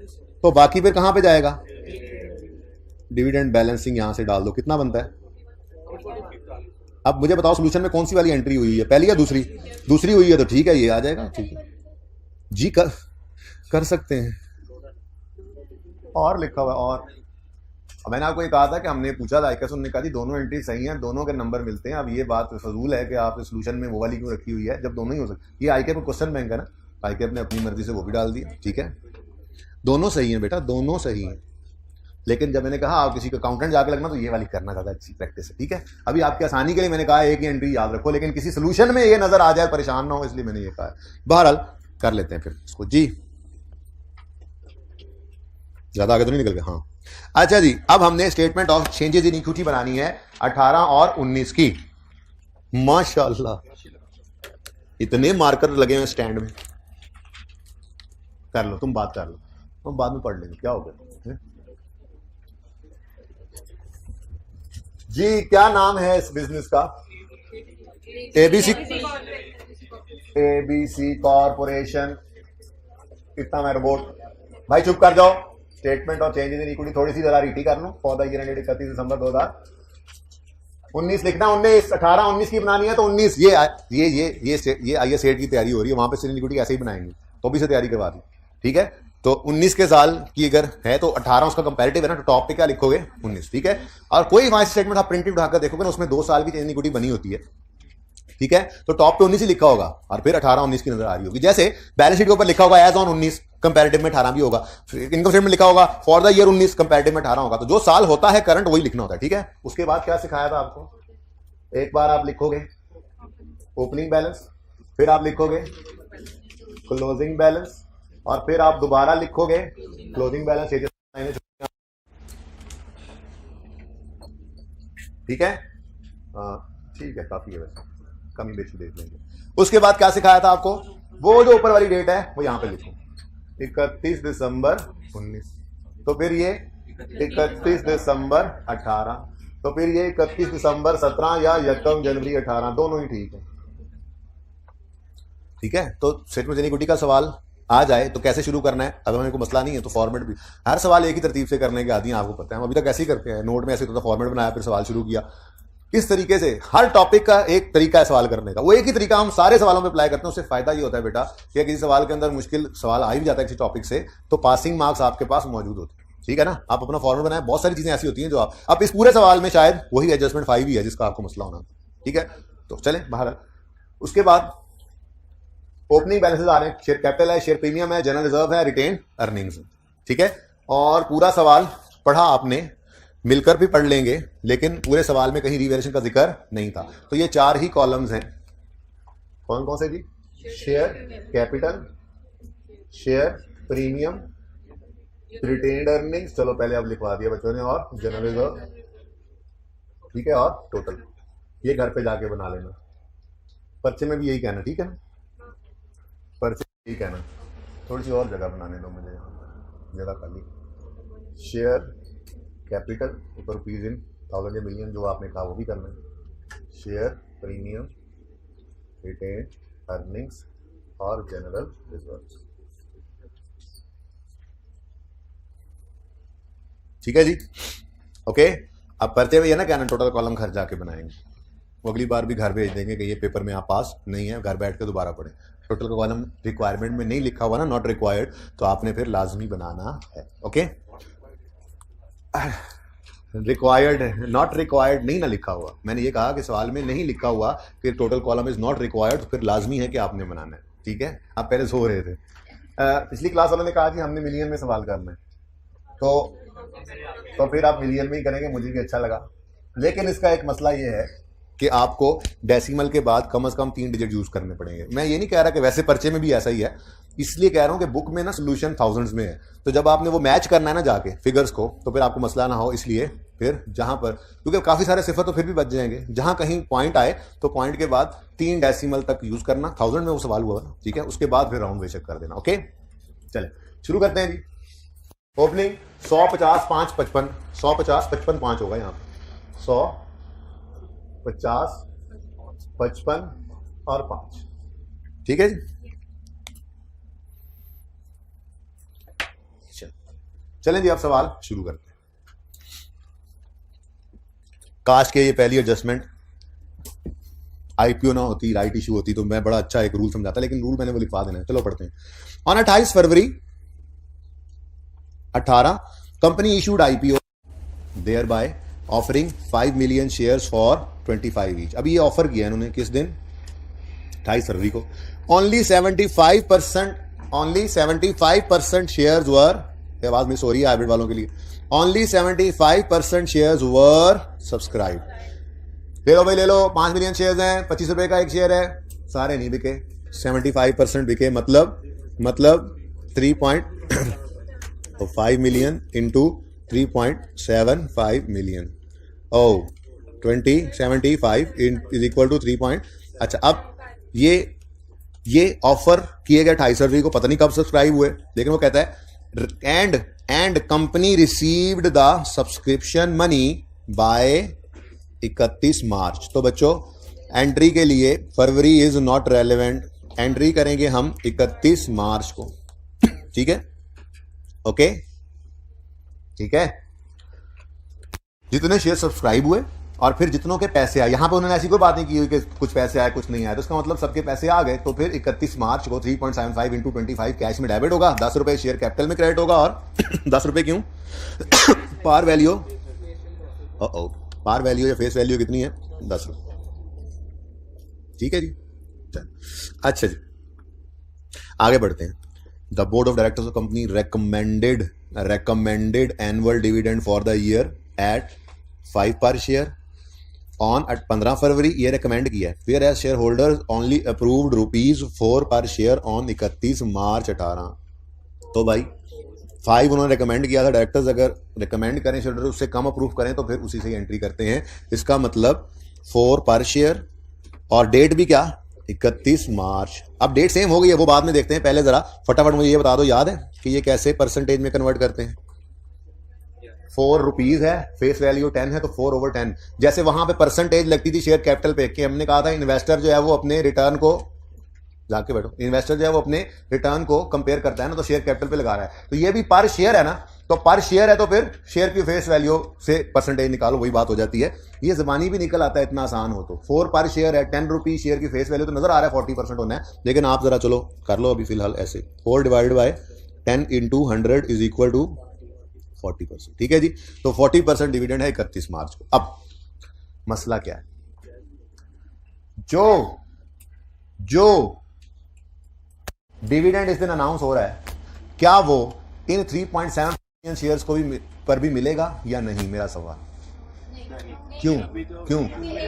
तो बाकी फिर कहां पे जाएगा? डिविडेंड बैलेंसिंग यहां से डाल दो, कितना बनता है? अब मुझे बताओ सोल्यूशन में कौन सी वाली एंट्री हुई है, पहली या दूसरी? दूसरी हुई है तो ठीक है, ये आ जाएगा। ठीक है जी, कर सकते हैं। और लिखा हुआ है और मैंने आपको ये कहा था कि हमने पूछा था आईकेएस, उन्होंने कहा जी दोनों एंट्री सही हैं, दोनों के नंबर मिलते हैं। अब ये बात फजूल है कि आप सोल्यूशन में वो वाली क्यों रखी हुई है जब दोनों ही हो सकते। ये आईकेएस क्वेश्चन बैंक है ना, आईकेएस ने अपनी मर्जी से वो भी डाल दिया। ठीक है, दोनों सही हैं बेटा, दोनों सही हैं। लेकिन जब मैंने कहा आप किसी का अकाउंटेंट जाके लगना, तो ये वाली करना ज़्यादा अच्छी प्रैक्टिस है। ठीक है, अभी आपकी आसानी के लिए मैंने कहा एक ही एंट्री याद रखो, लेकिन किसी सोल्यूशन में ये नजर आ जाए परेशान ना हो, इसलिए मैंने ये कहा। बहरहाल कर लेते हैं फिर इसको जी, ज्यादा आगे तो नहीं निकल गया। हाँ अच्छा जी, अब हमने statement of changes in equity बनानी है 18 और 19 की। माशाल्लाह इतने मार्कर लगे हुए स्टैंड में। कर लो, तुम बात कर लो, हम बाद में पढ़ लेंगे, क्या हो गया जी। क्या नाम है इस बिजनेस का? ABC corporation. कितना मैं रोबोट भाई चुप कर जाओ। स्टेटमेंट और चेंजेस इन इक्विटी थोड़ी सी जरा रीटी कर लूं। फॉर द ईयर एंडेड 31 दिसंबर 2019 लिखना। 19 18 19 की बनानी है तो 19 ये आईएएस सेट की तैयारी हो रही है, वहां पे सिर्फ इक्विटी ऐसे ही बनाएंगे, तो भी से तैयारी करवा दी। ठीक है, तो 19 के साल की अगर है तो 18 उसका कंपैरेटिव है ना, तो टॉप पे क्या लिखोगे? 19। ठीक है, और कोई वहां स्टेटमेंट आप प्रिंटेड उठाकर देखोगे ना, उसमें 2 साल की चेंज इक्विटी बनी होती है। ठीक है, तो टॉप पे 19 ही लिखा होगा और फिर 18 19 की नजर आ रही होगी। जैसे बैलेंस शीट के ऊपर लिखा होगा एज ऑन 19, कंपैरेटिव में 18 भी होगा। इनकम स्टेटमेंट में लिखा होगा फॉर द ईयर 19, कंपैरेटिव में 18 होगा। तो जो साल होता है करंट वही लिखना होता है। ठीक है, उसके बाद क्या सिखाया था आपको? एक बार आप लिखोगे ओपनिंग बैलेंस, फिर आप लिखोगे क्लोजिंग बैलेंस, और फिर आप दोबारा लिखोगे क्लोजिंग बैलेंस। ठीक है, ठीक है, काफी है वैसे, कमी बेची देख लेंगे। उसके बाद क्या सिखाया था आपको? वो जो ऊपर वाली डेट है वो यहां पे लिखो 31 दिसंबर 19, तो फिर ये 31 दिसंबर 18, तो फिर ये 31 दिसंबर 17 या 1 जनवरी 18, दोनों ही ठीक है। ठीक है, तो स्टेटमेंट ऑफ इक्विटी का सवाल आ जाए तो कैसे शुरू करना है? अगर हमें कोई मसला नहीं है तो फॉर्मेट भी, हर सवाल एक ही तरतीब से करने के आदि हैं, आपको पता है। हम अभी तक ऐसे ही करते हैं, नोट में ऐसे तो फॉर्मेट बनाया फिर सवाल शुरू किया। इस तरीके से हर टॉपिक का एक तरीका है सवाल करने का, वो एक ही तरीका हम सारे सवालों में अप्लाई करते हैं। उससे फायदा ये होता है बेटा कि किसी सवाल के अंदर मुश्किल सवाल आ भी जाता है किसी टॉपिक से, तो पासिंग मार्क्स आपके पास मौजूद होते हैं। ठीक है ना, आप अपना फॉर्मेट बनाए, बहुत सारी चीजें ऐसी होती हैं जो आप अब इस पूरे सवाल में शायद वही एडजस्टमेंट 5 ही है जिसका आपको मसला होना। ठीक है, तो चले बाहर। उसके बाद ओपनिंग बैलेंसेस आ रहे हैं, शेयर कैपिटल है, शेयर प्रीमियम है, जनरल रिजर्व है, रिटेन अर्निंग्स। ठीक है, और पूरा सवाल पढ़ा आपने, मिलकर भी पढ़ लेंगे, लेकिन पूरे सवाल में कहीं रिवेल्यूशन का जिक्र नहीं था। तो ये 4 ही कॉलम्स हैं। कौन कौन से जी? Share capital, share premium, retained earnings, चलो पहले अब लिखवा दिया बच्चों ने, और जनरल रिजर्व। ठीक है, और टोटल। ये घर पे जाके बना लेना, पर्चे में भी यही कहना। ठीक है ना, पर्चे में यही कहना। थोड़ी सी और जगह बनाने दो मुझे, जगह खाली। शेयर कैपिटल ऊपर रुपीज इन थाउजेंड या मिलियन जो आपने कहा वो भी करना है। शेयर प्रीमियम, रिटेन अर्निंग्स और जनरल रिजर्व। ठीक है जी, ओके। अब पर्चे में ये ना कहना टोटल कॉलम घर जाके बनाएंगे, वो अगली बार भी घर भेज देंगे कि ये पेपर में आप पास नहीं है, घर बैठ के दोबारा पढ़ें। टोटल का कॉलम रिक्वायरमेंट में नहीं लिखा हुआ ना, नॉट रिक्वायर्ड, तो आपने फिर लाजमी बनाना है। ओके, रिक्वायर्ड नॉट रिक्वायर्ड नहीं ना लिखा हुआ, मैंने ये कहा कि सवाल में नहीं लिखा हुआ कि total column is not required, तो फिर लाजमी है कि आपने बनाना है। ठीक है, आप पहले सो रहे थे। पिछली क्लास वालों ने कहा कि हमने मिलियन में सवाल करना है, तो फिर आप मिलियन में ही करेंगे, मुझे भी अच्छा लगा। लेकिन इसका एक मसला ये है कि आपको डेसिमल के बाद कम से कम 3 डिजिट यूज करने पड़ेंगे। मैं ये नहीं कह रहा कि वैसे पर्चे में भी ऐसा ही है, इसलिए कह रहा हूं कि बुक में ना सोल्यूशन थाउजेंड्स में है, तो जब आपने वो मैच करना है ना जाके फिगर्स को, तो फिर आपको मसला ना हो। इसलिए फिर जहां पर, क्योंकि काफी सारे सिफर तो फिर भी बच जाएंगे, जहां कहीं पॉइंट आए तो पॉइंट के बाद 3 डेसिमल तक यूज करना। 1000 में वो सवाल हुआ ना, ठीक है, उसके बाद फिर राउंड बेशक कर देना। ओके, चले शुरू करते हैं जी। ओपनिंग 100 50 5 55, 100 50 55 5 होगा यहाँ पे, 100 50 55 और 5। ठीक है जी, चलें जी, अब सवाल शुरू करते हैं। काश के ये पहली एडजस्टमेंट आईपीओ ना होती, राइट इशू होती, तो मैं बड़ा अच्छा एक रूल समझाता, लेकिन रूल मैंने वो लिखवा देना है। चलो पढ़ते हैं। On 28 February 18 company issued IPO there by offering 5 million shares for 25 each. अभी ये ऑफर किया इन्होंने किस दिन? 28 फरवरी को। ओनली 75% शेयर्स वर, आवाज मिस हो रही है हाइब्रिड वालों के लिए, ओनली 75% शेयर्स वर सब्सक्राइब। ले लो भाई, ले लो, 5 मिलियन शेयर्स हैं, 25 रुपए का एक शेयर है, सारे नहीं बिके, 75% बिके, मतलब 5 मिलियन इंटू 3.75 मिलियन, ओ 75 इज इक्वल टू 3. अच्छा, अब ये ऑफर किए गए 28 फरवरी को, पता नहीं कब सब्सक्राइब हुए, लेकिन वो कहता है and company received the subscription money by 31 मार्च। तो बच्चों एंट्री के लिए फरवरी इज नॉट रेलेवेंट, एंट्री करेंगे हम 31 मार्च को। ठीक है, ओके, ठीक है। जितने शेयर सब्सक्राइब हुए और फिर जितनों के पैसे आए, यहां पे उन्होंने ऐसी कोई बात नहीं की हुई कि कुछ पैसे आए कुछ नहीं आए, तो इसका मतलब सबके पैसे आ गए। तो फिर 31 मार्च को 3.75 इंटू 25 कैश में डेबिट होगा, 10 रुपए शेयर कैपिटल में क्रेडिट होगा, और 10 रुपए क्यों? पार वैल्यू, पार वैल्यू या फेस वैल्यू कितनी है? 10 रुपए। ठीक है जी, अच्छा जी, आगे बढ़ते हैं। The board of directors of company recommended annual dividend for the year at 5 per share on 15 February, ये recommend किया है। फिर as share holders only approved ₹4 पर शेयर ऑन 31 मार्च 18। तो भाई 5 उन्होंने recommend किया था, डायरेक्टर्स अगर recommend करें शेयर होल्डर उससे कम अप्रूव करें तो फिर उसी से एंट्री करते हैं। इसका मतलब 4 पर शेयर, और डेट भी क्या? 31 मार्च। अब डेट सेम हो गई है, वो बाद में देखते हैं, पहले जरा फटाफट मुझे ये बता दो, याद है कि ये कैसे परसेंटेज में कन्वर्ट करते हैं? 4 रुपीज है, फेस वैल्यू 10 है, तो 4/10। जैसे वहां पे परसेंटेज लगती थी शेयर कैपिटल पे, कि हमने कहा था इन्वेस्टर जो है वो अपने रिटर्न को, जाके बैठो, इन्वेस्टर जो है वो अपने रिटर्न को कंपेयर करता है ना, तो शेयर कैपिटल पे लगा रहा है। तो ये भी पर शेयर है ना, तो पर शेयर है तो फिर शेयर की फेस वैल्यू से परसेंटेज निकालो, वही बात हो जाती है। ये जबानी भी निकल आता है, इतना आसान हो तो। 4 पर शेयर है, 10 रुपीज शेयर की फेस वैल्यू, तो नजर आ रहा है 40% होना है, लेकिन आप जरा चलो कर लो अभी फिलहाल ऐसे, 4 divided by 10 into 100 is equal to 40%। ठीक है जी, तो 40% डिविडेंड है 31 मार्च को। अब मसला क्या है? जो डिविडेंड इस दिन अनाउंस हो रहा है, क्या वो इन 3.7 मिलियन शेयर्स को भी मिलेगा या नहीं? मेरा सवाल। क्यों?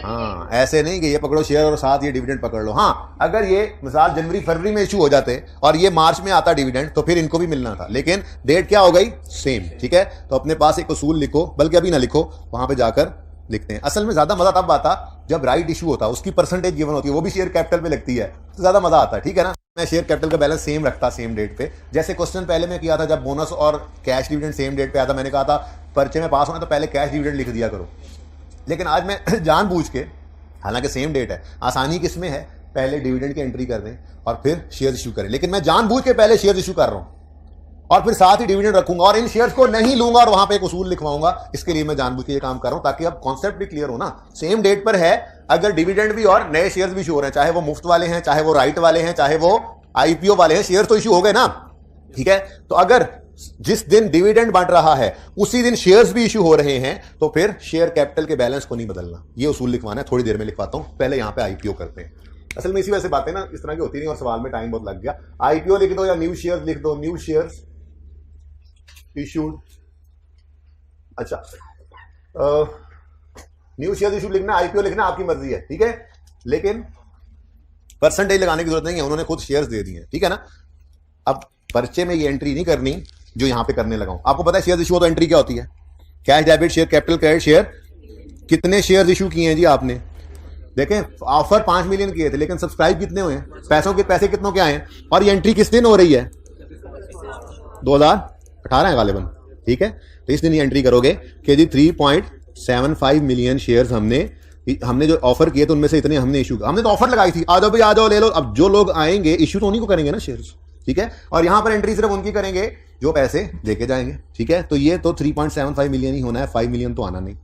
हाँ, ऐसे नहीं कि ये पकड़ो शेयर और साथ ये डिविडेंड पकड़ लो। हाँ, अगर ये मिसाल जनवरी फरवरी में इशू हो जाते और ये मार्च में आता डिविडेंड, तो फिर इनको भी मिलना था, लेकिन डेट क्या हो गई? सेम। ठीक है, तो अपने पास एक उसूल लिखो, बल्कि अभी ना लिखो, वहां पे जाकर लिखते हैं। असल में ज्यादा मजा तब आता जब राइट इशू होता, उसकी परसेंटेज गिवन होती है, वो भी शेयर कैपिटल पे लगती है, तो ज्यादा मजा आता है। ठीक है ना, मैं शेयर कैपिटल का बैलेंस सेम रखता सेम डेट पे। जैसे क्वेश्चन पहले मैं किया था, जब बोनस और कैश डिविडेंड सेम डेट पे आया था, मैंने कहा था पर्चे में पास होना तो पहले कैश डिविडेंड लिख दिया करो। लेकिन आज मैं जानबूझ के, हालांकि सेम डेट है, आसानी किसमें है, पहले डिविडेंड की एंट्री कर दें और फिर शेयर इशू करें, लेकिन मैं जानबूझ के पहले शेयर इशू कर रहा हूं और फिर साथ ही डिविडेंड रखूंगा और इन शेयर्स को नहीं लूंगा और वहां पे एक उसूल लिखवाऊंगा। इसके लिए मैं जानबूझ के ये काम कर रहा हूं, ताकि अब कॉन्सेप्ट भी क्लियर हो ना। सेम डेट पर है, अगर डिविडेंड भी और नए शेयर्स भी इशू हो रहे हैं, चाहे वो मुफ्त वाले हैं, चाहे वो राइट वाले हैं, चाहे वो आईपीओ वाले हैं, शेयर तो इशू हो गए ना। ठीक है, तो अगर जिस दिन डिविडेंड बढ़ रहा है उसी दिन शेयर्स भी इशू हो रहे हैं, तो फिर शेयर कैपिटल के बैलेंस को नहीं बदलना। ये उसूल लिखवाना है, थोड़ी देर में लिखवाता हूं, पहले यहां पे आईपीओ करते हैं। असल में इसी वजह से बातें ना इस तरह की होती नहीं और सवाल में टाइम बहुत लग गया। आईपीओ लिख दो या न्यू शेयर्स लिख दो, न्यू शेयर्स इशूड। अच्छा, न्यू शेयर्स इशूड लिखना, आईपीओ लिखना आपकी मर्जी है। ठीक है, लेकिन परसेंटेज लगाने की जरूरत नहीं है, उन्होंने खुद शेयर्स दे दिए हैं। ठीक है ना, अब पर्चे में ये एंट्री नहीं करनी जो यहां पे करने लगा हूं। आपको पता है शेयर इशू हो तो एंट्री क्या होती है? Cash debit share capital credit share. कितने शेयर इशू किए हैं जी आपने? देखें, ऑफर 5 मिलियन किए थे, लेकिन सब्सक्राइब कितने हुए हैं? पैसे कितनों के आए हैं? और ये एंट्री किस दिन हो रही है? 2018 है गालिबन। ठीक है, तो इस दिन ये एंट्री करोगे कि जी 3.75 मिलियन शेयर्स हमने जो ऑफर किए थे उनमें से इतने हमने इशू, हमने तो ऑफर लगाई थी, आ जाओ ले लो। अब जो लोग आएंगे इशू तो उन्हीं को करेंगे ना शेयर्स। ठीक है, और यहां पर एंट्री सिर्फ उनकी करेंगे जो पैसे देके जाएंगे, ठीक है। तो ये तो 3.75 मिलियन ही होना है, 5 मिलियन तो आना नहीं।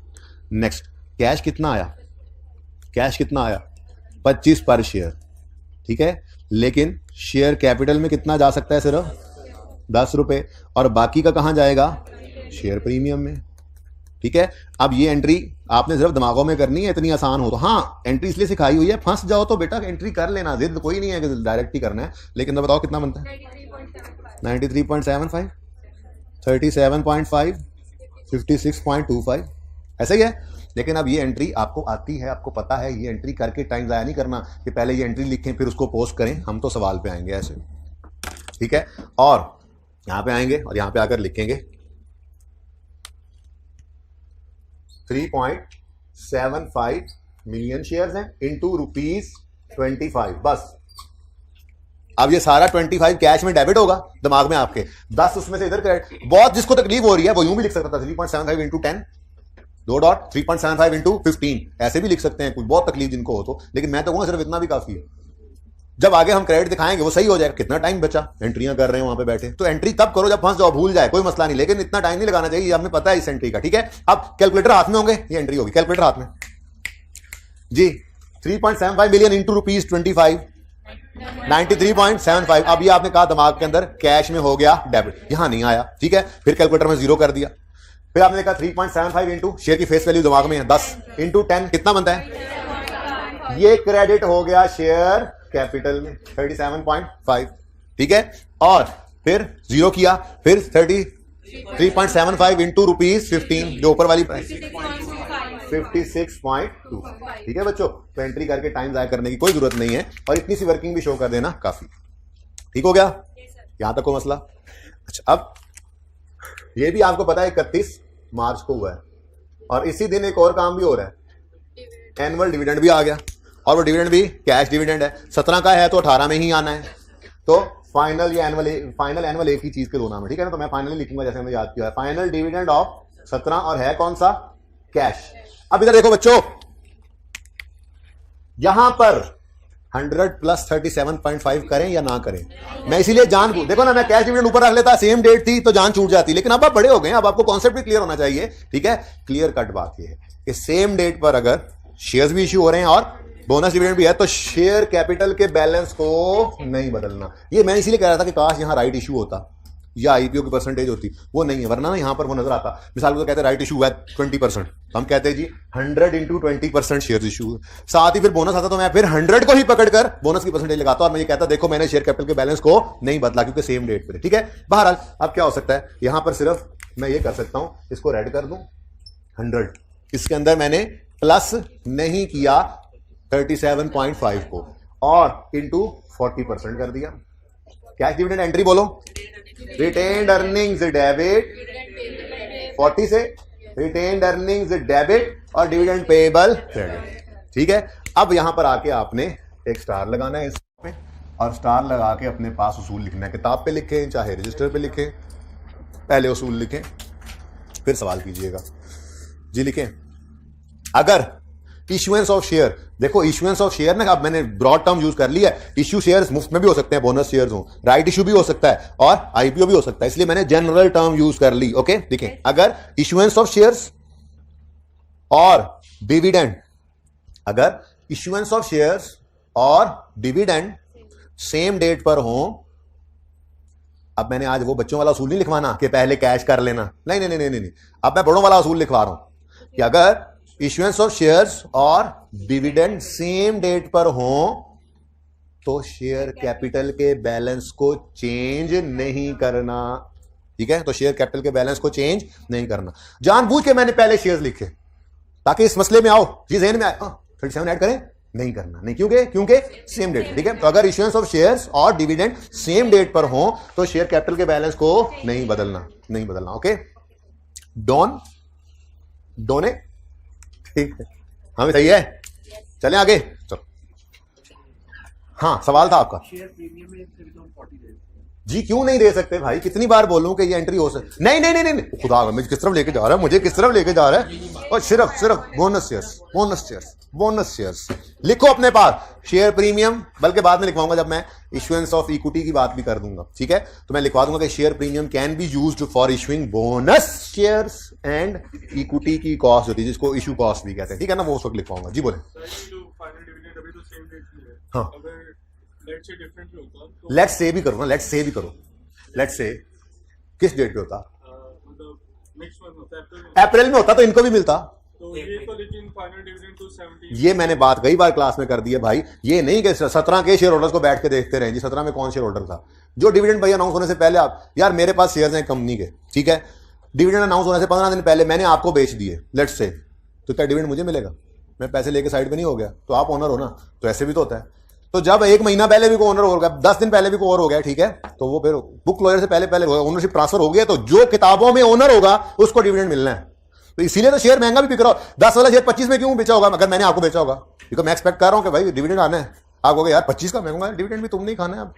नेक्स्ट, कैश कितना आया? कैश कितना आया? 25 पर शेयर, ठीक है। लेकिन शेयर कैपिटल में कितना जा सकता है? सिर्फ 10 रुपए, और बाकी का कहां जाएगा? शेयर प्रीमियम में, ठीक है। अब ये एंट्री आपने सिर्फ दिमागों में करनी है, इतनी आसान हो तो। हाँ, एंट्री इसलिए सिखाई हुई है, फंस जाओ तो बेटा एंट्री कर लेना, जिद कोई नहीं है कि डायरेक्ट ही करना है। लेकिन तो बताओ कितना बनता है? 93.75, 37.5, 56.25, ऐसा ही है। लेकिन अब ये एंट्री आपको आती है, आपको पता है, ये एंट्री करके टाइम ज़ाया नहीं करना कि पहले ये एंट्री लिखें फिर उसको पोस्ट करें। हम तो सवाल पे आएंगे ऐसे, ठीक है। और यहां पे आएंगे और यहां पे आकर लिखेंगे 3.75 मिलियन शेयर्स हैं इनटू ₹25, बस। अब ये सारा 25 कैश में डेबिट होगा दिमाग में आपके, 10 उसमें से इधर क्रेडिट। बहुत जिसको तकलीफ हो रही है वो यूं भी लिख सकता था 3.75 इंटू 10, 3.75 इंटू 15, ऐसे भी लिख सकते हैं, कुछ बहुत तकलीफ जिनको हो तो। लेकिन मैं तो कहूंगा सिर्फ इतना भी काफी है। जब आगे हम क्रेडिट दिखाएंगे वो सही हो जाएगा। कितना टाइम बचा, एंट्रियां कर रहे हैं वहां पे बैठे, तो एंट्री तब करो जब फंस जाओ, भूल जाए, कोई मसला नहीं। लेकिन इतना टाइम नहीं लगाना चाहिए, हमें पता है इस एंट्री का, ठीक है। अब कैलकुलेटर हाथ में होंगे, ये एंट्री होगी, कैलकुलेटर हाथ में जी। 3.75 मिलियन इंटू ₹25, 93.75। अब ये आपने कहा दिमाग के अंदर कैश में हो गया डेबिट, यहां नहीं आया, ठीक है। फिर कैलकुलेटर में 0 कर दिया। फिर आपने कहा 3.75 इंटू शेयर की फेस वैल्यू दिमाग में है 10 इंटू 10 कितना बनता है? ये क्रेडिट हो गया शेयर कैपिटल में 37.5, ठीक है। और फिर 0 किया, फिर 3.75 इंटू ₹15, जो ऊपर वाली 56.2, ठीक है बच्चों। तो एंट्री करके टाइम जाया करने की कोई जरूरत नहीं है, और इतनी सी वर्किंग भी शो कर देना काफी, ठीक हो गया। यहां तक कोई मसला? अच्छा, अब ये भी आपको पता है 31 मार्च को हुआ है, और इसी दिन एक और काम भी हो रहा है, एनुअल डिविडेंड भी आ गया, और वो डिविडेंड भी कैश डिविडेंड है। 17 का है तो 18 में ही आना है। तो फाइनल या एनुअल एक ही चीज के दो नाम है, ठीक है ना। तो मैं फाइनली लिखूंगा जैसे मैंने याद किया है, फाइनल डिविडेंड ऑफ 17, और है कौन सा? कैश। अब इधर देखो बच्चों, यहां पर 100 प्लस 37.5 करें या ना करें। मैं इसीलिए देखो ना, मैं कैश डिविडेंड ऊपर रख लेता, सेम डेट थी तो जान छूट जाती। लेकिन अब आप बड़े हो गए, अब आपको कॉन्सेप्ट भी क्लियर होना चाहिए, ठीक है। क्लियर कट बात यह है कि सेम डेट पर अगर शेयर्स भी इश्यू हो रहे हैं और बोनस डिविडेंड भी है, तो शेयर कैपिटल के बैलेंस को नहीं बदलना। ये मैं इसीलिए कह रहा था कि काश यहां राइट इशू होता या आईपीओ की परसेंटेज होती, वो नहीं है। वरना ना यहां पर वो नजर आता, मिसाल को कहते हैं राइट इशू हुआ 20%, तो हम कहते हैं जी 100 इंटू 20% शेयर इशू। साथ ही फिर बोनस आता तो मैं फिर 100 को ही पकड़कर बोनस की परसेंटेज लगाता और मैं ये कहता देखो मैंने शेयर कैपिटल के बैलेंस को नहीं बदला क्योंकि सेम डेट पर, ठीक है। बहरहाल अब क्या हो सकता है, यहां पर सिर्फ मैं ये कर सकता हूं, इसको रेड कर दूं 100, इसके अंदर मैंने प्लस नहीं किया 37.5 को, और इंटू 40% कर दिया। कैश डिविडेंड एंट्री बोलो, रिटेन्ड अर्निंग्स डेबिट 40 से, रिटेन्ड अर्निंग्स डेबिट और डिविडेंड पेएबल क्रेडिट, ठीक है। अब यहां पर आके आपने एक स्टार लगाना है इसमें, और स्टार लगा के अपने पास उसूल लिखना है। किताब पे लिखें चाहे रजिस्टर पे लिखें, पहले उसूल लिखें फिर सवाल कीजिएगा जी। लिखें, अगर इशुएंस ऑफ शेयर, देखो इशुएंस ऑफ शेयर ना, अब मैंने ब्रॉड टर्म यूज कर लिया है। इश्यू शेयर्स मुफ्त में भी हो सकते हैं, बोनस शेयर्स हो, राइट इशू भी हो सकता है और आईपीओ भी हो सकता है, इसलिए मैंने जनरल टर्म यूज कर ली। ओके, देखें, अगर इशुएंस ऑफ शेयर्स और डिविडेंड, अगर इशुएंस ऑफ शेयर्स और डिविडेंड सेम डेट पर हो, अब मैंने आज वो बच्चों वाला असूल नहीं लिखवाना कि पहले कैश कर लेना, नहीं नहीं नहीं नहीं नहीं, अब मैं बड़ों वाला असूल लिखवा रहा हूं कि अगर इश्यूएंस ऑफ शेयर्स और डिविडेंड सेम डेट पर हो तो शेयर कैपिटल के बैलेंस को चेंज नहीं करना, ठीक है। तो शेयर कैपिटल के बैलेंस को चेंज नहीं करना। जानबूझ के मैंने पहले शेयर्स लिखे ताकि इस मसले में आओ, जी ज़हन में आए 37 ऐड करें, नहीं करना, नहीं, क्योंकि सेम डेट, ठीक है। तो अगर इश्यूएंस ऑफ शेयर्स और डिविडेंड सेम डेट पर हो तो शेयर कैपिटल के बैलेंस को नहीं बदलना। ओके, डोने, ठीक है, हमें सही है। चलें आगे, चलो। हाँ, सवाल था आपका। शेयर प्रीमियम में 40 डेज जी क्यों नहीं दे सकते भाई? कितनी बार बोलूं कि ये एंट्री हो सकती? नहीं नहीं नहीं नहीं, खुदा मुझे किस तरफ लेके जा रहा है, मुझे किस तरफ लेके जा रहा है? और सिर्फ सिर्फ bonus shares, bonus shares, bonus shares लिखो अपने पास। शेयर प्रीमियम बल्कि बाद में लिखवाऊंगा जब मैं इश्यूएंस ऑफ इक्विटी की बात भी कर दूंगा, ठीक है? तो मैं लिखवा दूंगा कि share premium can be used for issuing bonus shares and equity की कॉस्ट होती है जिसको इशू कॉस्ट भी कहते हैं, ठीक है ना? वो उस वक्त लिखवाऊंगा। जी बोले। हाँ, लेट्स से भी करो ना, लेट्स से भी करो। लेट्स से किस डेट पे होता? अप्रैल में होता तो इनको भी मिलता। तो ये तो लेकिन फाइनल डिविडेंड तो 70। ये मैंने बात कई बार क्लास में कर दी है भाई। ये नहीं कि 17 के शेयर होल्डर्स को बैठ के देखते रहे जी 17 में कौन शेयर होल्डर था। जो डिविडेंड भाई अनाउंस होने से पहले आप, यार मेरे पास शेयर्स हैं कंपनी के, ठीक है, डिविडेंड अनाउंस होने से 15 दिन पहले मैंने आपको बेच दिए लेट्स से, तो क्या डिविडेंड मुझे मिलेगा? मैं पैसे लेके साइड पे नहीं हो गया, तो आप ओनर हो ना, तो ऐसे भी तो होता है। तो जब 1 महीना पहले भी को ओनर हो गया, 10 दिन पहले भी को और हो गया, ठीक है, तो वो फिर बुक क्लोजर से पहले पहले ओनरशिप ट्रांसफर हो गया, तो जो किताबों में ओनर होगा उसको डिविडेंड मिलना है। तो इसीलिए तो शेयर महंगा भी बिक रहा हो। 10 वाला शेयर 25 में क्यों बेचा होगा अगर मैंने आपको बेचा होगा? क्योंकि मैं एक्सपेक्ट कर रहा हूं कि भाई डिविडेंड आना है। आप कहोगे यार 25 का महंगा है, डिविडेंड भी तुमने ही खाना है, अब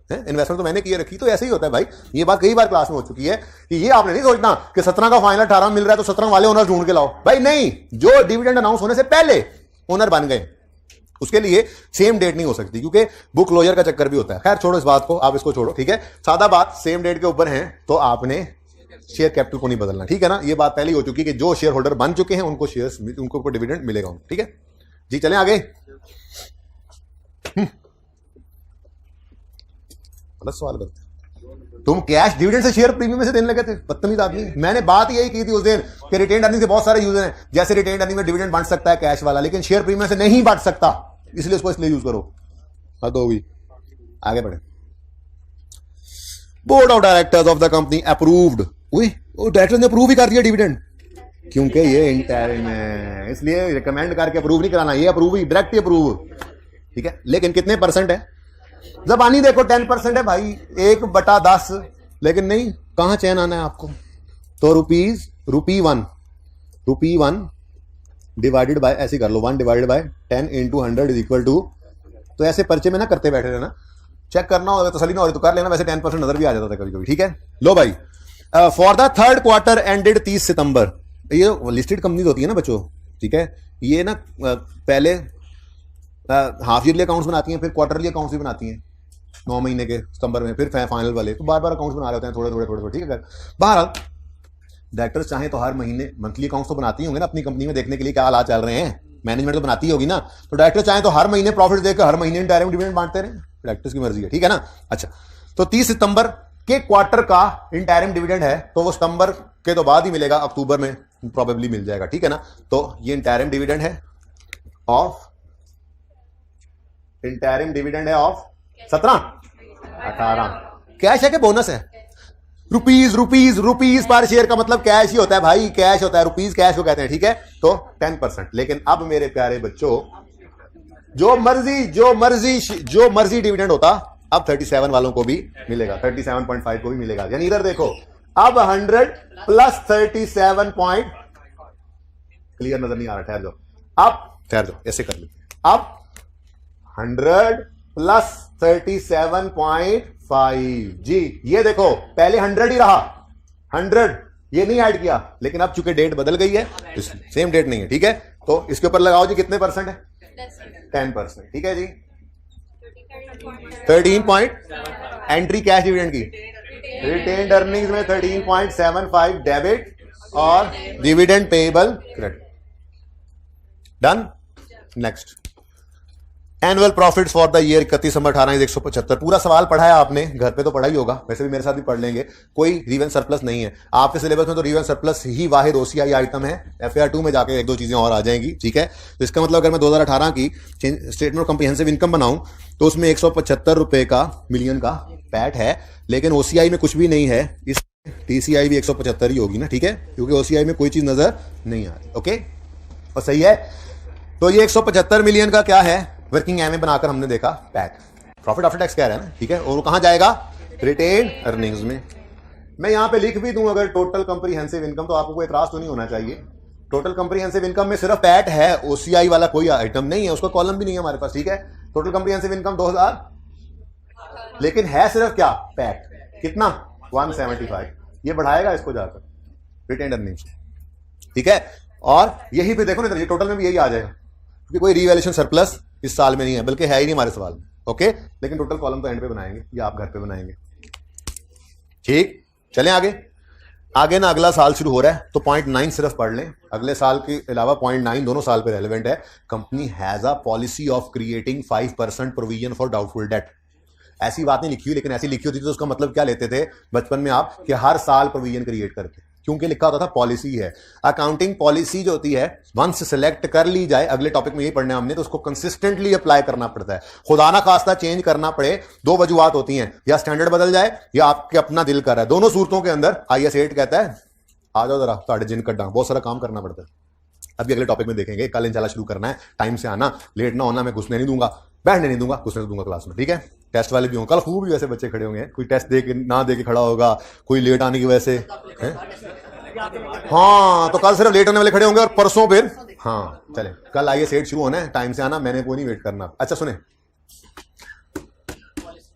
इन्वेस्टमेंट तो मैंने किए रखी। तो ऐसे ही होता है भाई। ये बात कई बार क्लास में हो चुकी है कि ये आपने नहीं सोचना कि 17 का फाइनल 18 मिल रहा है तो 17 वाले ओनर ढूंढ के लाओ। भाई नहीं, जो डिविडेंड अनाउंस होने से पहले ओनर बन गए उसके लिए सेम डेट नहीं हो सकती, क्योंकि बुक क्लोजर का चक्कर भी होता है। खैर छोड़ो इस बात को, आप इसको छोड़ो, ठीक है। सादा बात, सेम डेट के ऊपर है तो आपने शेयर कैपिटल को नहीं बदलना, ठीक है ना? ये बात पहले ही हो चुकी है कि जो शेयर होल्डर बन चुके हैं उनको शेयर्स, उनको डिविडेंड मिलेगा, ठीक है जी। चलें आगे। गलत सवाल करते हैं तुम। कैश डिविडेंड से शेयर प्रीमियम में से देने लगे थे, बदतमीज आदमी। मैंने बात यही की थी उस दिन कि रिटेन अर्निंग से बहुत सारे यूजर हैं, जैसे रिटेन अर्निंग में डिविडेंड बांट सकता है कैश वाला, लेकिन शेयर प्रीमियम से नहीं बांट सकता, इसलिए उसको इसलिए यूज करो। हाँ तो होगी। आगे बढ़े। Board of directors of the company approved, director ने अप्रूव ही कर दिया डिविडेंड, क्योंकि ये इंटरिम है, इसलिए रिकमेंड करके अप्रूव नहीं कराना, ये अप्रूव ही, डायरेक्ट ही अप्रूव, ठीक है। लेकिन कितने परसेंट है? जबानी देखो 10% है भाई, 1/10, लेकिन नहीं, कहां चैन आना है आपको? तो रुपी वन डिवाइडेड बाय, ऐसे कर लो, 1 divided by 10 into 100 is equal to, तो ऐसे पर्चे में ना करते बैठे रहना, चेक करना होगा, तसली ना हो रही तो कर लेना, वैसे 10% नजर भी आ जाता था कभी कभी, ठीक है। लो भाई, for the third quarter ended 30 सितंबर, ये लिस्टेड कंपनीज होती है ना बच्चों, ठीक है, ये ना पहले हाफ ईयरली अकाउंट्स बनाती हैं, फिर क्वार्टरली अकाउंट्स भी बनाती हैं 9 महीने के सितंबर में, फिर फाइनल वाले, तो बार बार अकाउंट्स बना रहे होते हैं थोड़े, ठीक है। बहरहाल डायरेक्टर्स चाहें तो हर महीने मंथली अकाउंट्स तो बनाती होंगे ना अपनी कंपनी में, देखने के लिए क्या हालात चल रहे हैं, मैनेजमेंट तो बनाती होगी ना। तो डायरेक्टर चाहें तो हर महीने प्रॉफिट देकर हर महीने डायरेक्ट डिविडेंड बांटते रहे, डायरेक्टर्स की मर्जी है, ठीक है ना। अच्छा, तो 30 सितंबर के क्वार्टर का इंटरिम डिविडेंड है, तो वो सितंबर के तो बाद ही मिलेगा, अक्टूबर में प्रोबेबली मिल जाएगा, ठीक है ना। तो ये इंटरिम डिविडेंड है ऑफ 17 18, कैश है कि बोनस है? रुपीज पर शेयर का मतलब कैश ही होता है भाई, कैश होता है, रुपीज कैश को कहते हैं, ठीक है। तो 10%। लेकिन अब मेरे प्यारे बच्चों, जो मर्जी डिविडेंड होता, अब 37 वालों को भी मिलेगा, 37.5 को भी मिलेगा। यानी इधर देखो, अब 100 प्लस 37 पॉइंट, क्लियर नजर नहीं आ रहा, ठहर जाओ, ऐसे कर लेते हैं। अब 100 प्लस 37.5 जी, ये देखो पहले 100 ही रहा, 100 ये नहीं ऐड किया, लेकिन अब चूंकि डेट बदल गई है, सेम डेट नहीं है, ठीक है। तो इसके ऊपर लगाओ जी, कितने परसेंट है? 10%, ठीक है जी। 13 पॉइंट एंट्री कैश डिविडेंड की, रिटेन्ड अर्निंग्स में 13.75 डेबिट और dividend payable credit. Done. Next, annual profits for the year 31 दिसंबर 18 175। पूरा सवाल पढ़ा है आपने, घर पे तो पढ़ा ही होगा, वैसे भी मेरे साथ भी पढ़ लेंगे। कोई रिवेंस सरप्लस नहीं है आपके सिलेबस में, तो रिवेंस सरप्लस ही वाहिद ओसीआई आइटम है। FAR 2 में जाके 1-2 चीजें और आ जाएंगी, ठीक है। तो इसका मतलब अगर मैं 2018 की स्टेटमेंट ऑफ कॉम्प्रिहेंसिव इनकम बनाऊं तो उसमें 175 रुपए का मिलियन का पैट है, लेकिन ओसीआई में कुछ भी नहीं है, इस TCI भी 175 ही होगी ना, ठीक है, क्योंकि ओसीआई में कोई चीज नजर नहीं आ रही, ओके। और सही है, तो ये 175 मिलियन का क्या है, वर्किंग एमए बनाकर हमने देखा पैट, प्रॉफिट आफ्टर टैक्स कह रहे हैं ना, ठीक है। और वो कहां जाएगा? रिटेन अर्निंग्स में। मैं यहां पे लिख भी दूं अगर टोटल कंप्रीहेंसिव इनकम, तो आपको कोई एतराज तो नहीं होना चाहिए। टोटल कंप्रीहेंसिव इनकम में सिर्फ पैट है, ओसीआई वाला कोई आइटम नहीं है, उसका कॉलम भी नहीं है हमारे पास, ठीक है। टोटल कंप्रीहेंसिव इनकम 2000, लेकिन है सिर्फ क्या? पैट। कितना 175, ये बढ़ाएगा इसको जाकर रिटेन्ड अर्निंग्स, ठीक है। और यही पे देखो ना, ये टोटल में भी यही आ जाएगा क्योंकि कोई रिवैल्यूएशन सरप्लस इस साल में नहीं है, बल्कि है ही नहीं हमारे सवाल में, ओके। लेकिन टोटल कॉलम तो एंड पे बनाएंगे या आप घर पे बनाएंगे, ठीक। चलें आगे। आगे ना अगला साल शुरू हो रहा है तो 0.9 सिर्फ पढ़ लें, अगले साल के अलावा 0.9 दोनों साल पे रेलेवेंट है। Company has a policy of creating 5% provision for doubtful debt. ऐसी बात नहीं लिखी हुई, लेकिन ऐसी लिखी होती तो उसका मतलब क्या लेते थे बचपन में आप, कि हर साल प्रोविजन क्रिएट करके, क्योंकि लिखा होता था पॉलिसी है। अकाउंटिंग पॉलिसी जो होती है वंस सेलेक्ट कर ली जाए, अगले टॉपिक में यही पढ़ना है हमने, तो उसको कंसिस्टेंटली अप्लाई करना पड़ता है। खुदा ना खास्ता चेंज करना पड़े, दो वजूहात होती हैं, या स्टैंडर्ड बदल जाए या आपके अपना दिल कर रहा है। दोनों सूरतों के अंदर IAS 8 कहता है आ जाओ जरा साढ़े जिन कड्डा, बहुत सारा काम करना पड़ता है। अभी अगले टॉपिक में देखेंगे, कल इंशाल्लाह शुरू करना है। टाइम से आना, लेट ना होना, मैं घुसने नहीं दूंगा, बैठने नहीं दूंगा, घुसने दूंगा क्लास में, ठीक है। टेस्ट वाले भी होंगे कल, खूब भी वैसे बच्चे खड़े होंगे, कोई टेस्ट दे के ना दे के खड़ा होगा, कोई लेट आने की वजह से, हाँ तो कल सिर्फ लेट होने वाले खड़े होंगे और परसों फिर, हाँ चले कल IAS 8 शुरू होना है, टाइम से आना, मैंने कोई नहीं वेट करना। अच्छा सुने,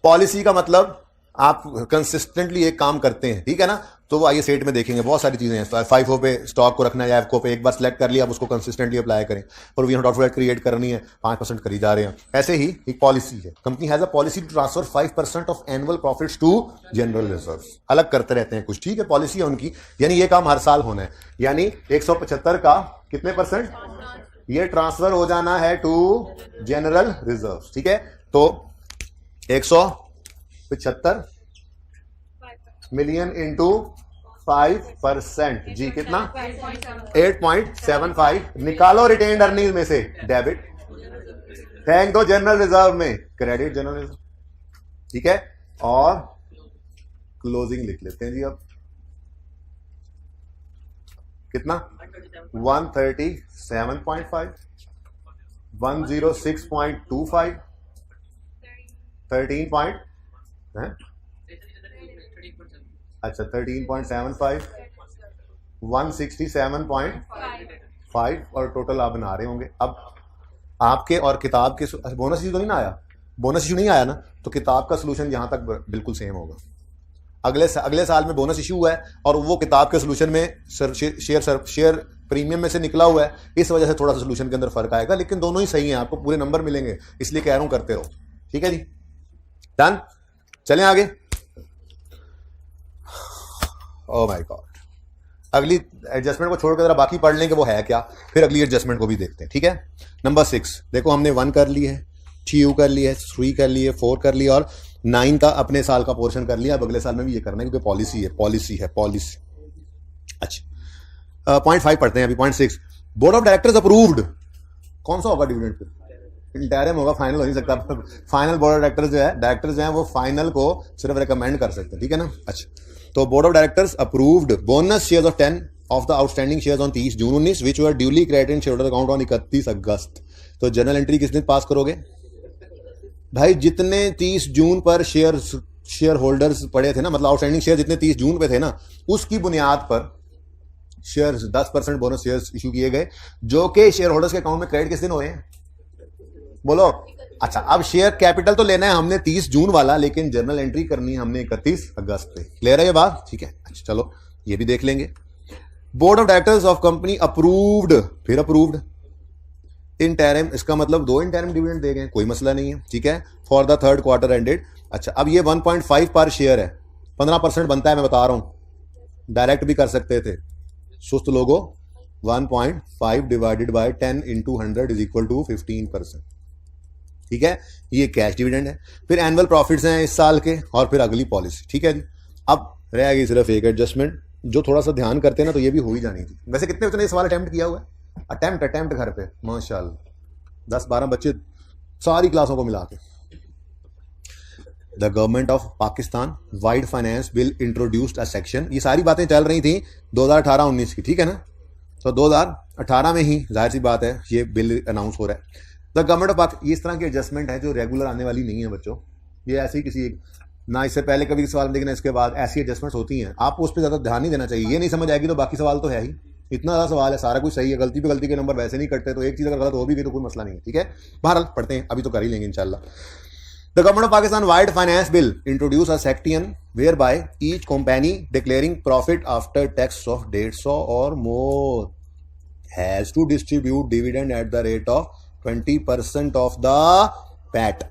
पॉलिसी का मतलब आप कंसिस्टेंटली एक काम करते हैं, ठीक है ना, तो वो IAS 8 में देखेंगे, बहुत सारी चीजें हैं। FIFO पे स्टॉक को रखना है या FCO पे, एक बार सिलेक्ट कर लिया, आप उसको कंसिस्टेंटली अप्लाई करें। प्रोविजन डॉट क्रिएट करनी है, 5% करी जा रहे हैं। ऐसे ही एक पॉलिसी है, company has a policy to transfer 5% of annual profits to general reserve. अलग करते रहते हैं कुछ, ठीक है, पॉलिसी है उनकी, यानी ये काम हर साल होना है। यानी 175 का कितने परसेंट, ये ट्रांसफर हो जाना है टू जनरल रिजर्व, ठीक है। तो 175 मिलियन इंटू 5%, जी कितना 8.75। निकालो रिटेन्ड अर्निंग में से डेबिट, फेंक दो जनरल रिजर्व में, क्रेडिट जनरल रिजर्व, ठीक है। और क्लोजिंग लिख लेते हैं जी। अब कितना 137.5, 106.25, 13 अच्छा 13.75, 167.5 और टोटल आप बना रहे होंगे। अब आपके और किताब के बोनस इशू तो नहीं ना आया, बोनस इशू नहीं आया ना, तो किताब का सोल्यूशन यहां तक बिल्कुल सेम होगा। अगले साल में बोनस इशू हुआ है और वो किताब के सोल्यूशन में शेयर प्रीमियम में से निकला हुआ है, इस वजह से थोड़ा सा सोल्यूशन के अंदर फर्क आएगा, लेकिन दोनों ही सही हैं, आपको पूरे नंबर मिलेंगे, इसलिए कह रहा हूं करते रहो, ठीक है जी। डन, चलें आगे। ओह माय गॉड, अगली एडजस्टमेंट को छोड़कर जरा बाकी पढ़ लेंगे वो है क्या, फिर अगली एडजस्टमेंट को भी देखते हैं, ठीक है। नंबर 6 देखो, हमने 1 कर ली है, 2 कर ली है, 3 कर ली है, 4 कर लिया और 9 का अपने साल का पोर्शन कर लिया। अब अगले साल में भी ये करना है क्योंकि पॉलिसी है। अच्छा 0.5 पढ़ते हैं अभी। 0.6 बोर्ड ऑफ डायरेक्टर्स अप्रूव्ड, कौन सा होगा डिविडेंड पे, इंटरम होगा, फाइनल हो नहीं सकता। फाइनल बोर्ड ऑफ डायरेक्टर्स जो है वो फाइनल को सिर्फ रिकमेंड कर सकते हैं, ठीक है ना। अच्छा तो board of directors approved bonus shares of 10 of the outstanding shares on 30 June 19 which were duly credited in shareholder account on 31 अगस्त। तो जनरल एंट्री किस दिन पास करोगे भाई, जितने 30 जून पर शेयर होल्डर्स पड़े थे ना, मतलब आउटस्टैंडिंग शेयर जितने 30 जून पे थे ना, उसकी बुनियाद पर शेयर्स 10% बोनस शेयर्स इशू किए गए, जो कि शेयर होल्डर्स के अकाउंट में क्रेडिट किस दिन हुए हैं बोलो। अच्छा अब शेयर कैपिटल तो लेना है हमने 30 जून वाला, लेकिन जर्नल एंट्री करनी है हमने 31 अगस्त पे। क्लियर है ये बात, ठीक है। अच्छा चलो ये भी देख लेंगे। Board of directors of company approved, फिर अप्रूव्ड इंटरिम, इसका मतलब 2 इंटरिम डिविडेंड दे गए, कोई मसला नहीं है, ठीक है, for the 3rd quarter ended. अच्छा अब ये 1.5 पर शेयर है, 15% बनता है, मैं बता रहा हूं, डायरेक्ट भी कर सकते थे सुस्त लोगों। 1.5 divided by 10 into 100 is equal to 15%, ठीक है। ये कैश डिविडेंड है। फिर एनुअल प्रॉफिट्स हैं इस साल के, और फिर अगली पॉलिसी, ठीक है जी। अब रह गई सिर्फ एक एडजस्टमेंट, जो थोड़ा सा ध्यान करते हैं ना तो ये भी हो ही जानी थी। वैसे कितने उतने सवाल अटेम्प्ट किया हुआ है, अटेम्प्ट घर पे माशाल्लाह 10-12 बच्चे सारी क्लासों को मिला के। The government of Pakistan wide finance bill introduced a section, ये सारी बातें चल रही थी 2018-19 की, ठीक है ना। तो 2018 में ही जाहिर सी बात है ये बिल अनाउंस हो रहा है। द गवर्नमेंट ऑफ पाकिस्तान, ये इस तरह की एडजस्टमेंट है जो रेगुलर आने वाली नहीं है बच्चों, ये ऐसे ही किसी ना इससे पहले कभी सवाल में देखना, इसके बाद ऐसी एडजस्टमेंट्स होती हैं, आपको उस पर ज़्यादा ध्यान नहीं देना चाहिए। ये नहीं समझ आएगी तो बाकी सवाल तो है ही, इतना ज़्यादा सवाल है, सारा कुछ सही है, गलती पे गलती के नंबर वैसे नहीं कटते, तो एक चीज़ अगर गलत हो भी गई तो कोई मसला नहीं है, ठीक है। बहरहाल पढ़ते हैं, अभी तो कर ही लेंगे इंशाल्लाह। The government of Pakistan White Finance Bill introduced a section whereby each company declaring profit after tax of 150 or more has to distribute dividend at the rate of 20% of the PAT.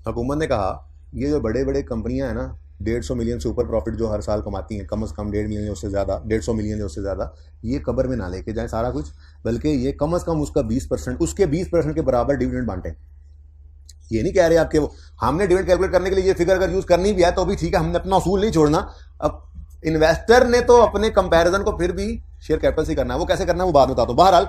हुकूमत ने कहा ये जो बड़े बड़े कंपनियां हैं ना 150 मिलियन से ऊपर प्रॉफिट जो हर साल कमाती हैं, कम से कम 1.5 मिलियन उससे ज़्यादा, 150 मिलियन उससे ज़्यादा, ये कब्र में ना लेके जाएं सारा कुछ, बल्कि ये कम से कम उसका 20%, उसके 20% के बराबर डिविडेंड बांटें। ये नहीं कह रहे आपके वो हमने डिविडेंड कैलकुलेट करने के लिए ये फिगर अगर यूज करनी भी है तो भी ठीक है, हमने अपना असूल नहीं छोड़ना। अब इन्वेस्टर ने तो अपने कंपैरिजन को फिर भी शेयर कैपिटल से करना है, वो कैसे करना है वो बाद में बताता हूँ। बहरहाल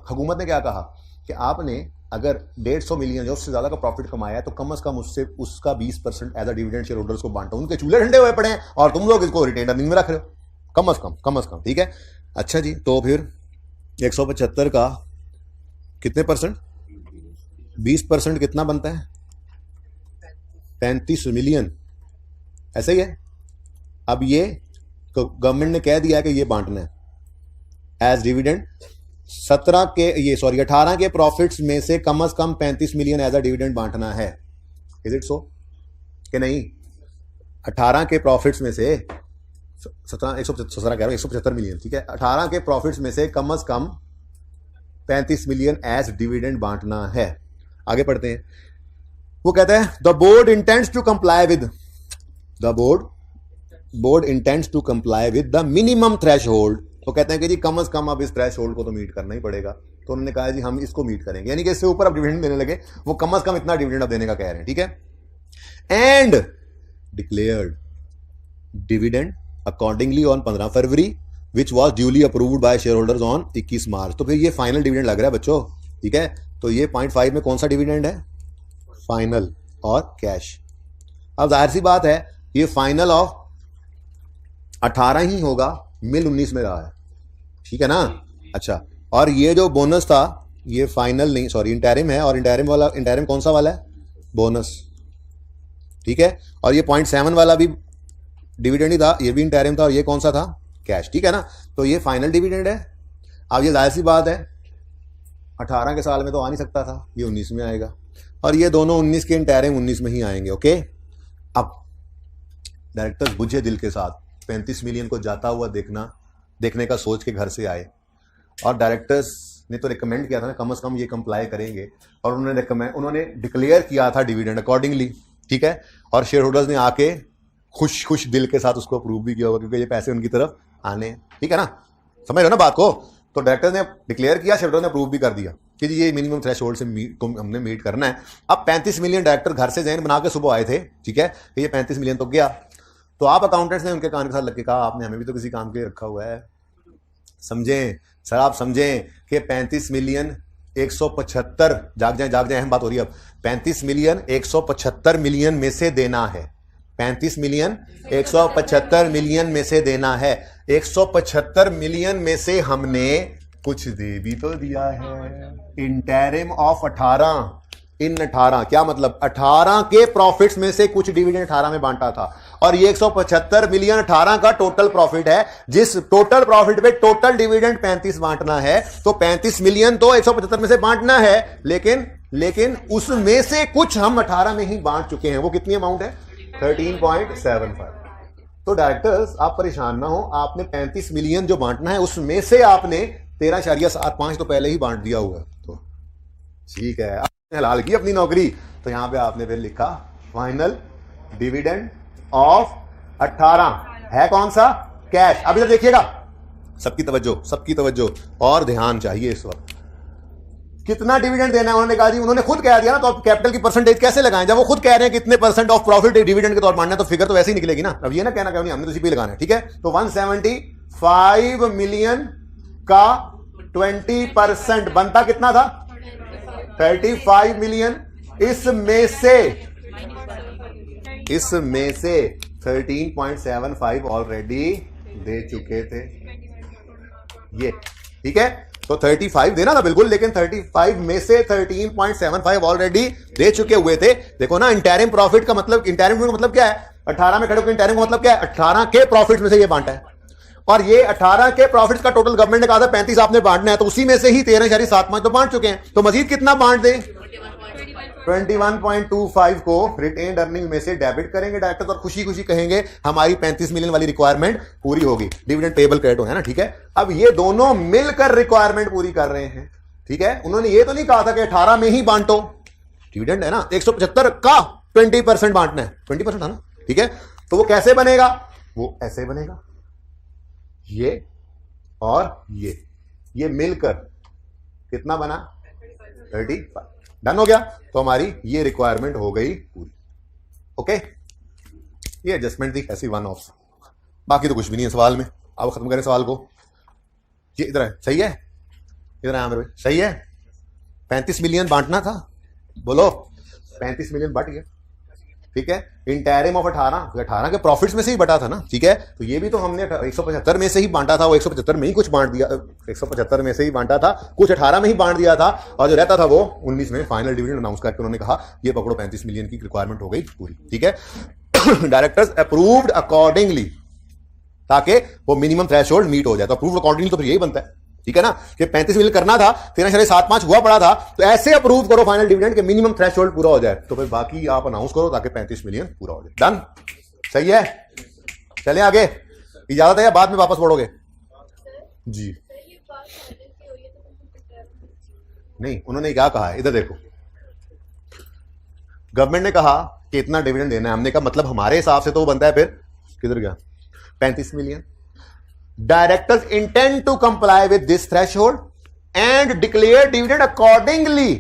हुकूमत ने क्या कहा कि आपने अगर 150 मिलियन या उससे ज्यादा का प्रॉफिट कमाया है तो कम से कम उससे उसका 20% as a dividend share holders को बांटो। उनके चूल्हे ठंडे हुए पड़े हैं और तुम लोग इसको रिटेन अर्निंग में रख रहे हो, कम से कम। ठीक है, अच्छा जी, तो फिर 175 का कितने परसेंट, 20% कितना बनता है, 35 मिलियन, ऐसा ही है। अब ये तो गवर्नमेंट ने कह दिया कि ये बांटना है एज डिविडेंड। 18 के प्रॉफिट्स में से कम 35 मिलियन एज अ डिविडेंड बांटना है। इज इट सो कि नहीं? 18 के प्रॉफिट्स में से 175 मिलियन, ठीक है, 18 के प्रॉफिट्स में से कम 35 मिलियन एज डिविडेंड बांटना है। आगे पढ़ते हैं, वो कहता है the board intends to comply with the minimum threshold. तो कहते हैं कि जी कम से कम अब इस थ्रेशहोल्ड को तो मीट करना ही पड़ेगा। तो उन्होंने कहा जी हम इसको मीट करेंगे, यानी कि इससे ऊपर अब डिविडेंड देने लगे, वो कम से कम इतना डिविडेंड अब देने का कह रहे हैं। ठीक है, and declared dividend accordingly on 15 February which was duly approved by share holders on 21 मार्च। तो फिर ये फाइनल डिविडेंड लग रहा है बच्चों। ठीक है, तो ये 0.5 में कौन सा डिविडेंड है, फाइनल और कैश। अब जाहिर सी बात है ये फाइनल ऑफ 18 ही होगा, मिल 19 में रहा है, ठीक है ना। अच्छा, और ये जो बोनस था ये फाइनल नहीं, सॉरी इंटरिम है, और इंटरिम कौन सा वाला है, बोनस। ठीक है, और ये 0.7 वाला भी डिविडेंड ही था, ये भी इंटरिम था, और ये कौन सा था, कैश। ठीक है ना, तो ये फाइनल डिविडेंड है। अब ये जाहिर सी बात है 18 के साल में तो आ नहीं सकता था, ये 19 में आएगा, और ये दोनों 19 के इंटरिम 19 में ही आएंगे। ओके, अब डायरेक्टर्स बुझे दिल के साथ 35 मिलियन को जाता हुआ देखने का सोच के घर से आए, और डायरेक्टर्स ने तो रिकमेंड किया था ना कम से कम ये कंप्लाई करेंगे, और उन्होंने डिक्लेयर किया था डिविडेंड अकॉर्डिंगली। ठीक है, और शेयर होल्डर्स ने आके खुश दिल के साथ उसको अप्रूव भी किया होगा, क्योंकि ये पैसे उनकी तरफ आने। ठीक है ना, समझ रहे हो ना बात को। तो डायरेक्टर्स ने डिक्लेयर किया, शेयर होल्डर्स ने अप्रूव भी कर दिया कि जी ये मिनिमम थ्रेशहोल्ड से हमने मीट करना है। अब 35 मिलियन डायरेक्टर घर से जहन बना के सुबह आए थे, ठीक है, कि ये 35 मिलियन तो गया। तो आप अकाउंटेंट्स ने उनके कान के साथ लग के कहा आपने हमें भी तो किसी काम के लिए रखा हुआ है, समझें सर, आप समझें कि 35 मिलियन 175, जाग जाए अहम बात हो रही है अब, 35 मिलियन 175 मिलियन में से देना है, 35 मिलियन 175 मिलियन में से देना है। 175 मिलियन में से हमने कुछ दे भी तो दिया है, इंटरिम ऑफ 18 क्या मतलब 18 के प्रॉफिट्स में से कुछ डिविडेंड 18 में बांटा था, और ये 175 मिलियन 18 का टोटल प्रॉफिट है, जिस टोटल प्रॉफिट पे टोटल डिविडेंड 35 बांटना है। तो 35 मिलियन तो 175 में से बांटना है, लेकिन उसमें से कुछ हम 18 में ही बांट चुके हैं। वो कितनी अमाउंट है, 13.75। तो डायरेक्टर्स आप परेशान ना हो, आपने 35 मिलियन जो बांटना है उसमें से आपने 13.75 तो पहले ही बांट दिया हुआ। तो ठीक है, आपने हलाल की अपनी नौकरी। तो यहां पे आपने फिर लिखा फाइनल डिविडेंड ऑफ 18 है कौन सा, कैश। अब इधर देखिएगा, सबकी तवज्जो और ध्यान चाहिए इस वक्त। कितना डिविडेंड देना है उन्होंने कहा जी, उन्होंने खुद कह दिया ना, तो आप कैपिटल की परसेंटेज कैसे लगाएं जब वो खुद कह रहे हैं कितने परसेंट ऑफ प्रॉफिट डिविडेंड के तौर पर मानना है, तो फिगर तो वैसे ही निकलेगी ना। अब ये ना कहना हमने तो सीपी लगाना है। ठीक है, तो 175 मिलियन का 20% बनता कितना था, 35 मिलियन। इसमें से 13.75 ऑलरेडी दे चुके थे ये। ठीक है, तो 35 देना था बिल्कुल, लेकिन 35 में से 13.75 ऑलरेडी दे चुके हुए थे। देखो ना, इंटरिम प्रॉफिट का मतलब, इंटरिम का मतलब क्या है, 18 में खड़े होकर इंटरिम का मतलब क्या है, 18 के प्रॉफिट में से ये बांटा है, और ये 18 के प्रॉफिट का टोटल गवर्नमेंट ने कहा था 35 आपने बांटना है, तो उसी में से ही 13.75 तो बांट चुके हैं। तो मजीद कितना बांट दें, 21.25 को रिटेन्ड अर्निंग में से डेबिट करेंगे डायरेक्टर्स और खुशी खुशी कहेंगे हमारी 35 मिलियन वाली रिक्वायरमेंट पूरी होगी। डिविडेंड पेबल क्रेडिट है ना, ठीक है। अब ये दोनों मिलकर रिक्वायरमेंट पूरी कर रहे हैं, ठीक है। उन्होंने ये तो नहीं कहा था कि 18 में ही बांटो, डिविडेंड है ना 175 का 20% बांटना है, 20% है ना, ठीक है। तो वो कैसे बनेगा, वो ऐसे बनेगा, ये और ये मिलकर कितना बना 35, डन हो गया। तो हमारी ये रिक्वायरमेंट हो गई पूरी, ओके। ये एडजस्टमेंट थी ऐसी वन ऑफ, बाकी तो कुछ भी नहीं है सवाल में। अब खत्म करें सवाल को। ये इधर है, सही है, इधर है आमिर भाई, सही है। 35 मिलियन बांटना था, बोलो 35 मिलियन बट गया, ठीक है। इंटैरिम ऑफ 18 के प्रॉफिट्स में से ही बटा था ना, ठीक है। तो ये भी तो हमने 175 में से ही बांटा था, वो 175 में ही कुछ बांट दिया, 175 में से ही बांटा था, कुछ 18 में ही बांट दिया था, और जो रहता था वो 19 में फाइनल डिविडेंड अनाउंस करके उन्होंने कहा ये पकड़ो 35 मिलियन की रिक्वायरमेंट हो गई पूरी, ठीक है। डायरेक्टर्स अप्रूव्ड अकॉर्डिंगली, ताकि वो मिनिमम थ्रेशोल्ड मीट हो जाए। तो अप्रूव्ड अकॉर्डिंगली तो फिर यही बनता है, ठीक है ना, कि 35 मिलियन करना था, 13.75 हुआ पड़ा था, तो ऐसे अप्रूव करो फाइनल डिविडेंड के मिनिमम थ्रेशोल्ड पूरा हो जाए, तो फिर बाकी आप अनाउंस करो ताकि 35 मिलियन पूरा हो जाए। डन, सही है। चले आगे, इजाजत है या बाद में वापस पढ़ोगे जी? नहीं, उन्होंने क्या कहा है, इधर देखो। गवर्नमेंट ने कहा कि इतना डिविडेंड देना है, हमने कहा मतलब हमारे हिसाब से तो वो बनता है, फिर किधर गया 35 million. Directors intend to comply with this threshold and declare dividend accordingly।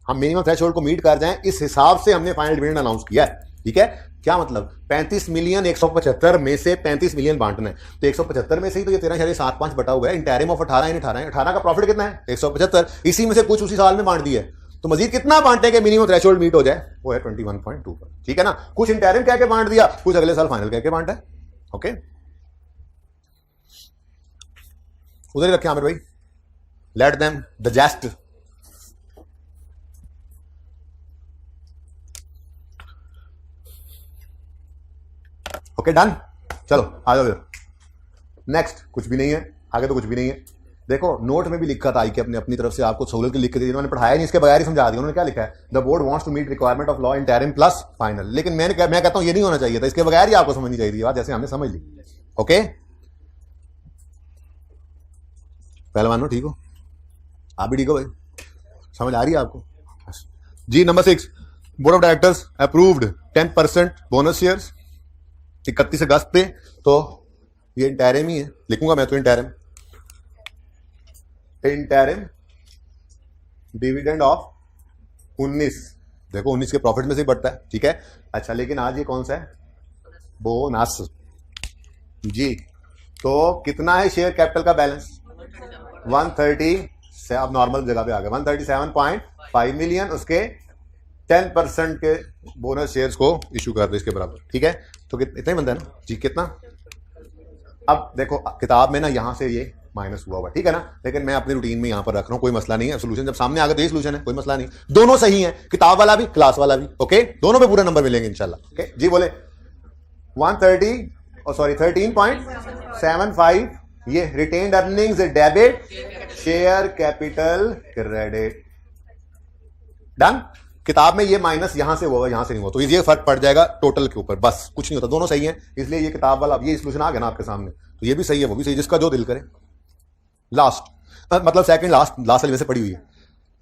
हम मिनिमम थ्रेशोल्ड को मीट कर जाएं, इस हिसाब से हमने फाइनल डिविडेंड अनाउंस किया है, ठीक है। क्या मतलब 35 मिलियन 175 में से 35 मिलियन बांटना है, तो 175 में से ही तो ये 13.75 बटा हुआ है। इंटैरिम ऑफ 18 का प्रॉफिट कितना है 175, इसी में से कुछ उसी साल में बांट दिया है, तो मजीद कितना बांटे कि मिनिमम थ्रेशोल्ड मीट हो जाए, वो है 21.2, ठीक है ना। कुछ इंटैरिम कह के बांट दिया, कुछ अगले साल फाइनल कह के बांटा है, ओके। उधर ही रखे आमिर भाई, let them digest. Okay done, चलो आ जाओ इधर। नेक्स्ट कुछ भी नहीं है, आगे तो कुछ भी नहीं है। देखो नोट में भी लिखा था कि अपनी तरफ से आपको सहूलत के लिख के दी, इन्होंने पढ़ाया नहीं, इसके बगैर ही समझा दिया। उन्होंने क्या लिखा है, the board wants to meet requirement of law interim plus final. लेकिन मैं कहता हूं ये नहीं होना चाहिए था, इसके बगैर ही आपको समझनी चाहिए थी बात, जैसे हमने समझ ली, ओके। पहलवान ठीक हो, आप भी ठीक हो भाई, समझ आ रही है आपको जी। Number 6, board of directors approved 10% bonus shares 31 अगस्त पे। तो ये इंटरिम ही है, लिखूंगा मैं तो इंटरिम डिविडेंड ऑफ 19, देखो 19 के प्रॉफिट में से ही बढ़ता है, ठीक है। अच्छा, लेकिन आज ये कौन सा है, बोनस जी। तो कितना है शेयर कैपिटल का बैलेंस 130, अब नॉर्मल जगह पे आ गया 137.5 मिलियन, उसके 10% के बोनस शेयर्स को इशू कर दे इसके बराबर, ठीक है। तो इतना ही बनता है ना जी, कितना। अब देखो किताब में ना यहां से ये माइनस हुआ हुआ, ठीक है ना, लेकिन मैं अपनी रूटीन में यहां पर रख रहा हूं, कोई मसला नहीं है। सोल्यूशन जब सामने आ गया तो ये सोल्यूशन है, कोई मसला नहीं, दोनों सही है, किताब वाला भी क्लास वाला भी, ओके। दोनों पे पूरे नंबर मिलेंगे इंशाल्लाह, ओके जी। बोले 13.75 ये retained earnings debit, share capital credit, done. किताब में ये माइनस यहां से होगा, यहां से नहीं हुआ, तो ये फर्क पड़ जाएगा टोटल के ऊपर, बस कुछ नहीं होता, दोनों सही हैं। इसलिए ये किताब वाला ये सोल्यूशन आ गया ना आपके सामने, तो ये भी सही है, वो भी सही, जिसका जो दिल करे। लास्ट मतलब सेकंड लास्ट वाली से पड़ी हुई है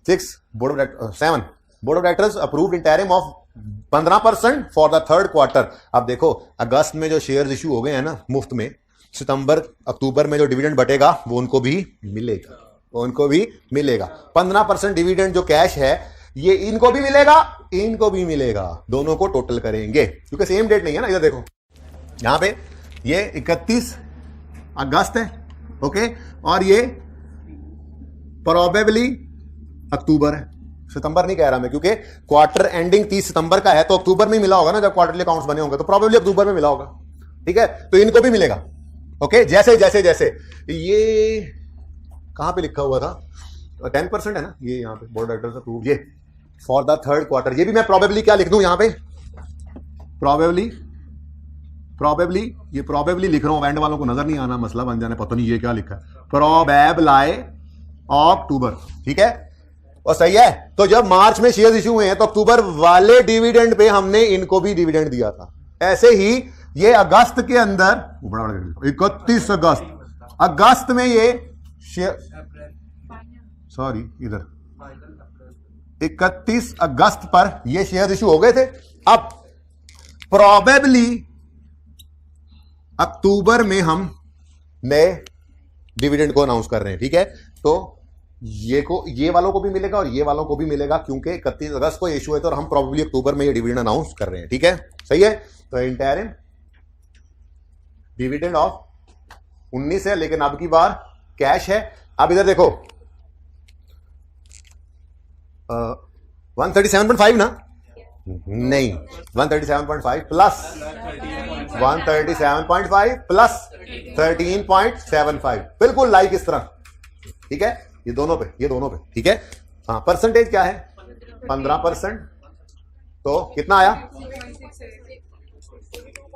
6, board of 7, board of directors approved interim of 15% for the third quarter. अब देखो अगस्त में जो शेयर्स इशू हो गए हैं ना मुफ्त में, सितंबर अक्टूबर में जो डिविडेंड बटेगा वो उनको भी मिलेगा, 15% डिविडेंड जो कैश है ये इनको भी मिलेगा, दोनों को टोटल करेंगे क्योंकि सेम डेट नहीं है ना। इधर देखो यहां पे ये 31 अगस्त है, ओके, और ये प्रोबेबली अक्टूबर है, सितंबर नहीं कह रहा मैं, क्योंकि क्वार्टर एंडिंग 30 सितंबर का है, तो अक्टूबर में मिला होगा ना जब क्वार्टरली अकाउंट्स बने होंगे, तो प्रोबेबली अक्टूबर में मिला होगा, ठीक है। तो इनको भी मिलेगा, ओके। जैसे ये कहां पे लिखा हुआ था 10% है ना, ये यहां पे बोर्ड डायरेक्टर्स अप्रूव, ये फॉर द थर्ड क्वार्टर, ये भी मैं प्रोबेबली क्या लिख दूं यहां पे, प्रोबेबली ये प्रोबेबली लिख रहा हूं, एंड वालों को नजर नहीं आना, मसला बन जाने, पता नहीं ये क्या लिखा है, प्रोबेबलाई अक्टूबर, ठीक है। और सही है। तो जब मार्च में शेयर इश्यू हुए हैं तो अक्टूबर वाले डिविडेंड पे हमने इनको भी डिविडेंड दिया था। ऐसे ही ये अगस्त के अंदर 31 अगस्त में ये शेयर, सॉरी इधर 31 अगस्त पर ये शेयर इश्यू हो गए थे। अब प्रोबेबली अक्टूबर में हम नए डिविडेंड को अनाउंस कर रहे हैं, ठीक है। तो ये वालों को भी मिलेगा और ये वालों को भी मिलेगा, क्योंकि 31 अगस्त को इशू है तो हम प्रोबेबली अक्टूबर में ये डिविडेंड अनाउंस कर रहे हैं, ठीक है, सही है। तो इंटरिम डिविडेंड ऑफ 19 है, लेकिन अब की बार कैश है। अब इधर देखो 137.5 ना, नहीं 137.5 प्लस 137.5 प्लस 13.75, बिल्कुल लाइक इस तरह, ठीक है। ये दोनों पे ठीक है। हाँ, परसेंटेज क्या है 15%, तो कितना आया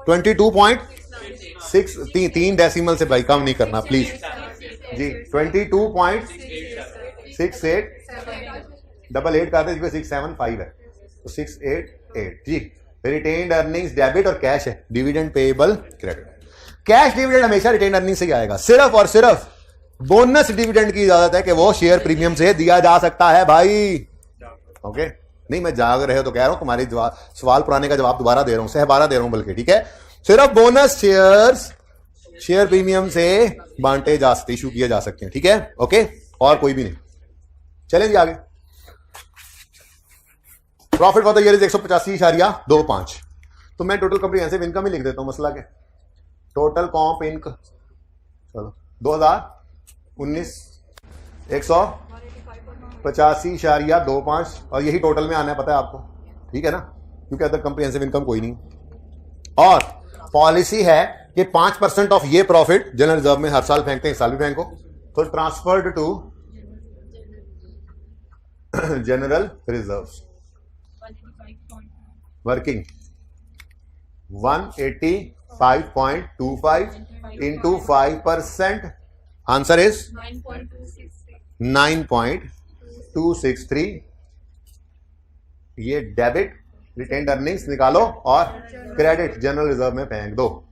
22.6, 3 डेसिमल से भाई कम नहीं करना प्लीज जी। 22.68 88 का 675 है, तो 688 जी। रिटेन्ड अर्निंग्स डेबिट और कैश है, dividend payable credit. Cash dividend हमेशा रिटेन्ड अर्निंग से ही आएगा, सिर्फ और सिर्फ बोनस डिविडेंड की इजाजत है कि वो शेयर प्रीमियम से दिया जा सकता है भाई, ओके। नहीं, मैं जाग रहे हो तो कह रहा हूं, तुम्हारे सवाल पुराने का जवाब दोबारा दे रहा हूं, सहबारा दे रहा हूं बल्कि, ठीक है। सिर्फ बोनस शेयर प्रीमियम से बांटे जा सकते, इशू किए जा सकते हैं, ठीक है, ओके, और कोई भी नहीं। चलें जी आगे। Profit for the year is 185.25। तो मैं टोटल कॉम्प्रिहेंसिव इनकम ही लिख देता हूं, मसला क्या, टोटल कॉम्प इनकम, चलो 2019 185.25 और यही टोटल में आना है, पता है आपको, ठीक है ना, क्योंकि अदर कॉम्प्रिहेंसिव इनकम कोई नहीं। और पॉलिसी है कि 5% ऑफ ये प्रॉफिट जनरल रिजर्व में हर साल फेंकते हैं, इस साल भी फेंको, तो transferred to general reserve working 185.25 into 5%, answer is 9.263। ये डेबिट रिटेन्ड अर्निंग्स निकालो और क्रेडिट जनरल रिजर्व में फेंक दो।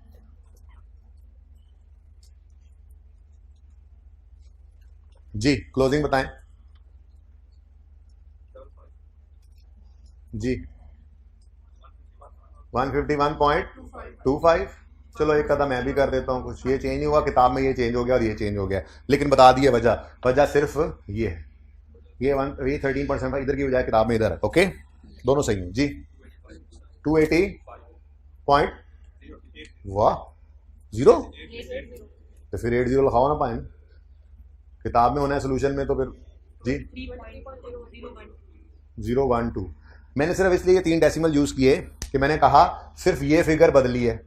जी क्लोजिंग बताएं जी। 151.25। चलो एक कदम मैं भी कर देता हूं, कुछ ये चेंज हुआ किताब में, ये चेंज हो गया और ये चेंज हो गया, लेकिन बता दिए वजह सिर्फ ये है, ये 13% इधर की बजाय किताब में इधर है, ओके, दोनों सही है जी। 280 पॉइंट वाह 0, तो फिर 80 लिखाओ ना पाए, किताब में होना है सोल्यूशन में, तो फिर जी 012। मैंने सिर्फ इसलिए ये 3 डेसिमल यूज किए कि मैंने कहा सिर्फ ये फिगर बदली है,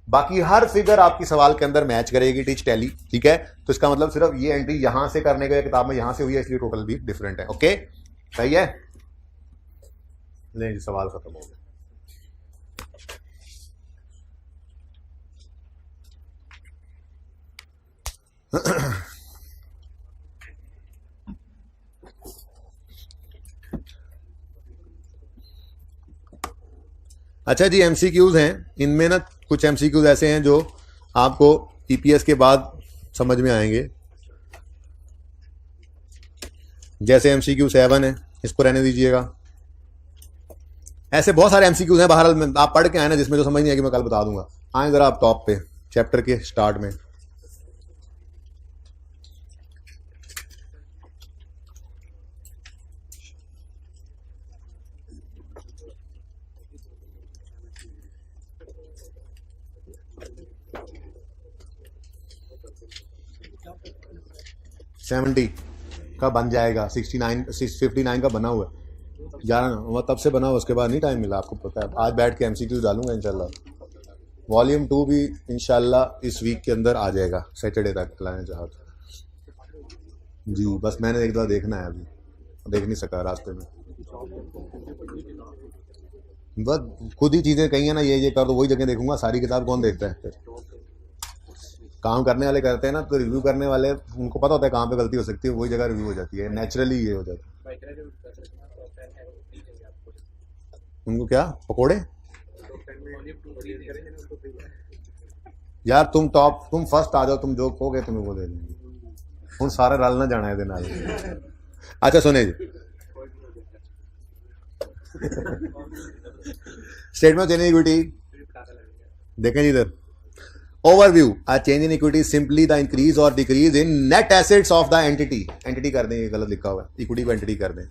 बाकी हर फिगर आपकी सवाल के अंदर मैच करेगी, टीच टैली, ठीक है। तो इसका मतलब सिर्फ ये एंट्री यहां से करने का किताब में यहां से हुई है, इसलिए टोटल भी डिफरेंट है, ओके, सही है। नहीं, सवाल खत्म हो गया। अच्छा जी, एमसीक्यूज हैं, इनमें ना कुछ एमसीक्यूज ऐसे हैं जो आपको ईपीएस के बाद समझ में आएंगे, जैसे एमसीक्यू 7 है, इसको रहने दीजिएगा। ऐसे बहुत सारे एमसीक्यूज हैं, बहरहाल आप पढ़ के आए ना, जिसमें जो समझ नहीं आएगी मैं कल बता दूंगा। आए जरा आप टॉप पे चैप्टर के स्टार्ट में। $70 का बन जाएगा, 59 का बना हुआ है, जाना ना वो तब से बना हुआ, उसके बाद नहीं टाइम मिला, आपको पता है। आज बैठ के एमसीक्यू डालूंगा इंशाल्लाह। वॉल्यूम 2 भी इंशाल्लाह इस वीक के अंदर आ जाएगा, सैटरडे तक लाने चाहो जी। बस मैंने एक बार देखना है, अभी देख नहीं सका रास्ते में, बस खुद ही चीज़ें कही है ना, ये कर दो, वही जगह देखूंगा, सारी किताब कौन देखता है फिर। काम करने वाले करते हैं ना, तो रिव्यू करने वाले उनको पता होता है कहाँ पे गलती हो सकती है, वही जगह रिव्यू हो जाती है, नेचुरली ये हो जाता है। उनको क्या पकोड़े यार, तुम फर्स्ट आ जाओ, तुम जो कहोगे तुम्हें वो दे देंगे। हूँ सारा रल ना जाना है नाल। अच्छा सुने जी, statement of change in equity देखें जी इधर। Overview, a change in equity simply the increase और decrease in net assets of the entity. Entity कर दें, ये गलत लिखा हुआ है, इक्विटी को एंटिटी कर दें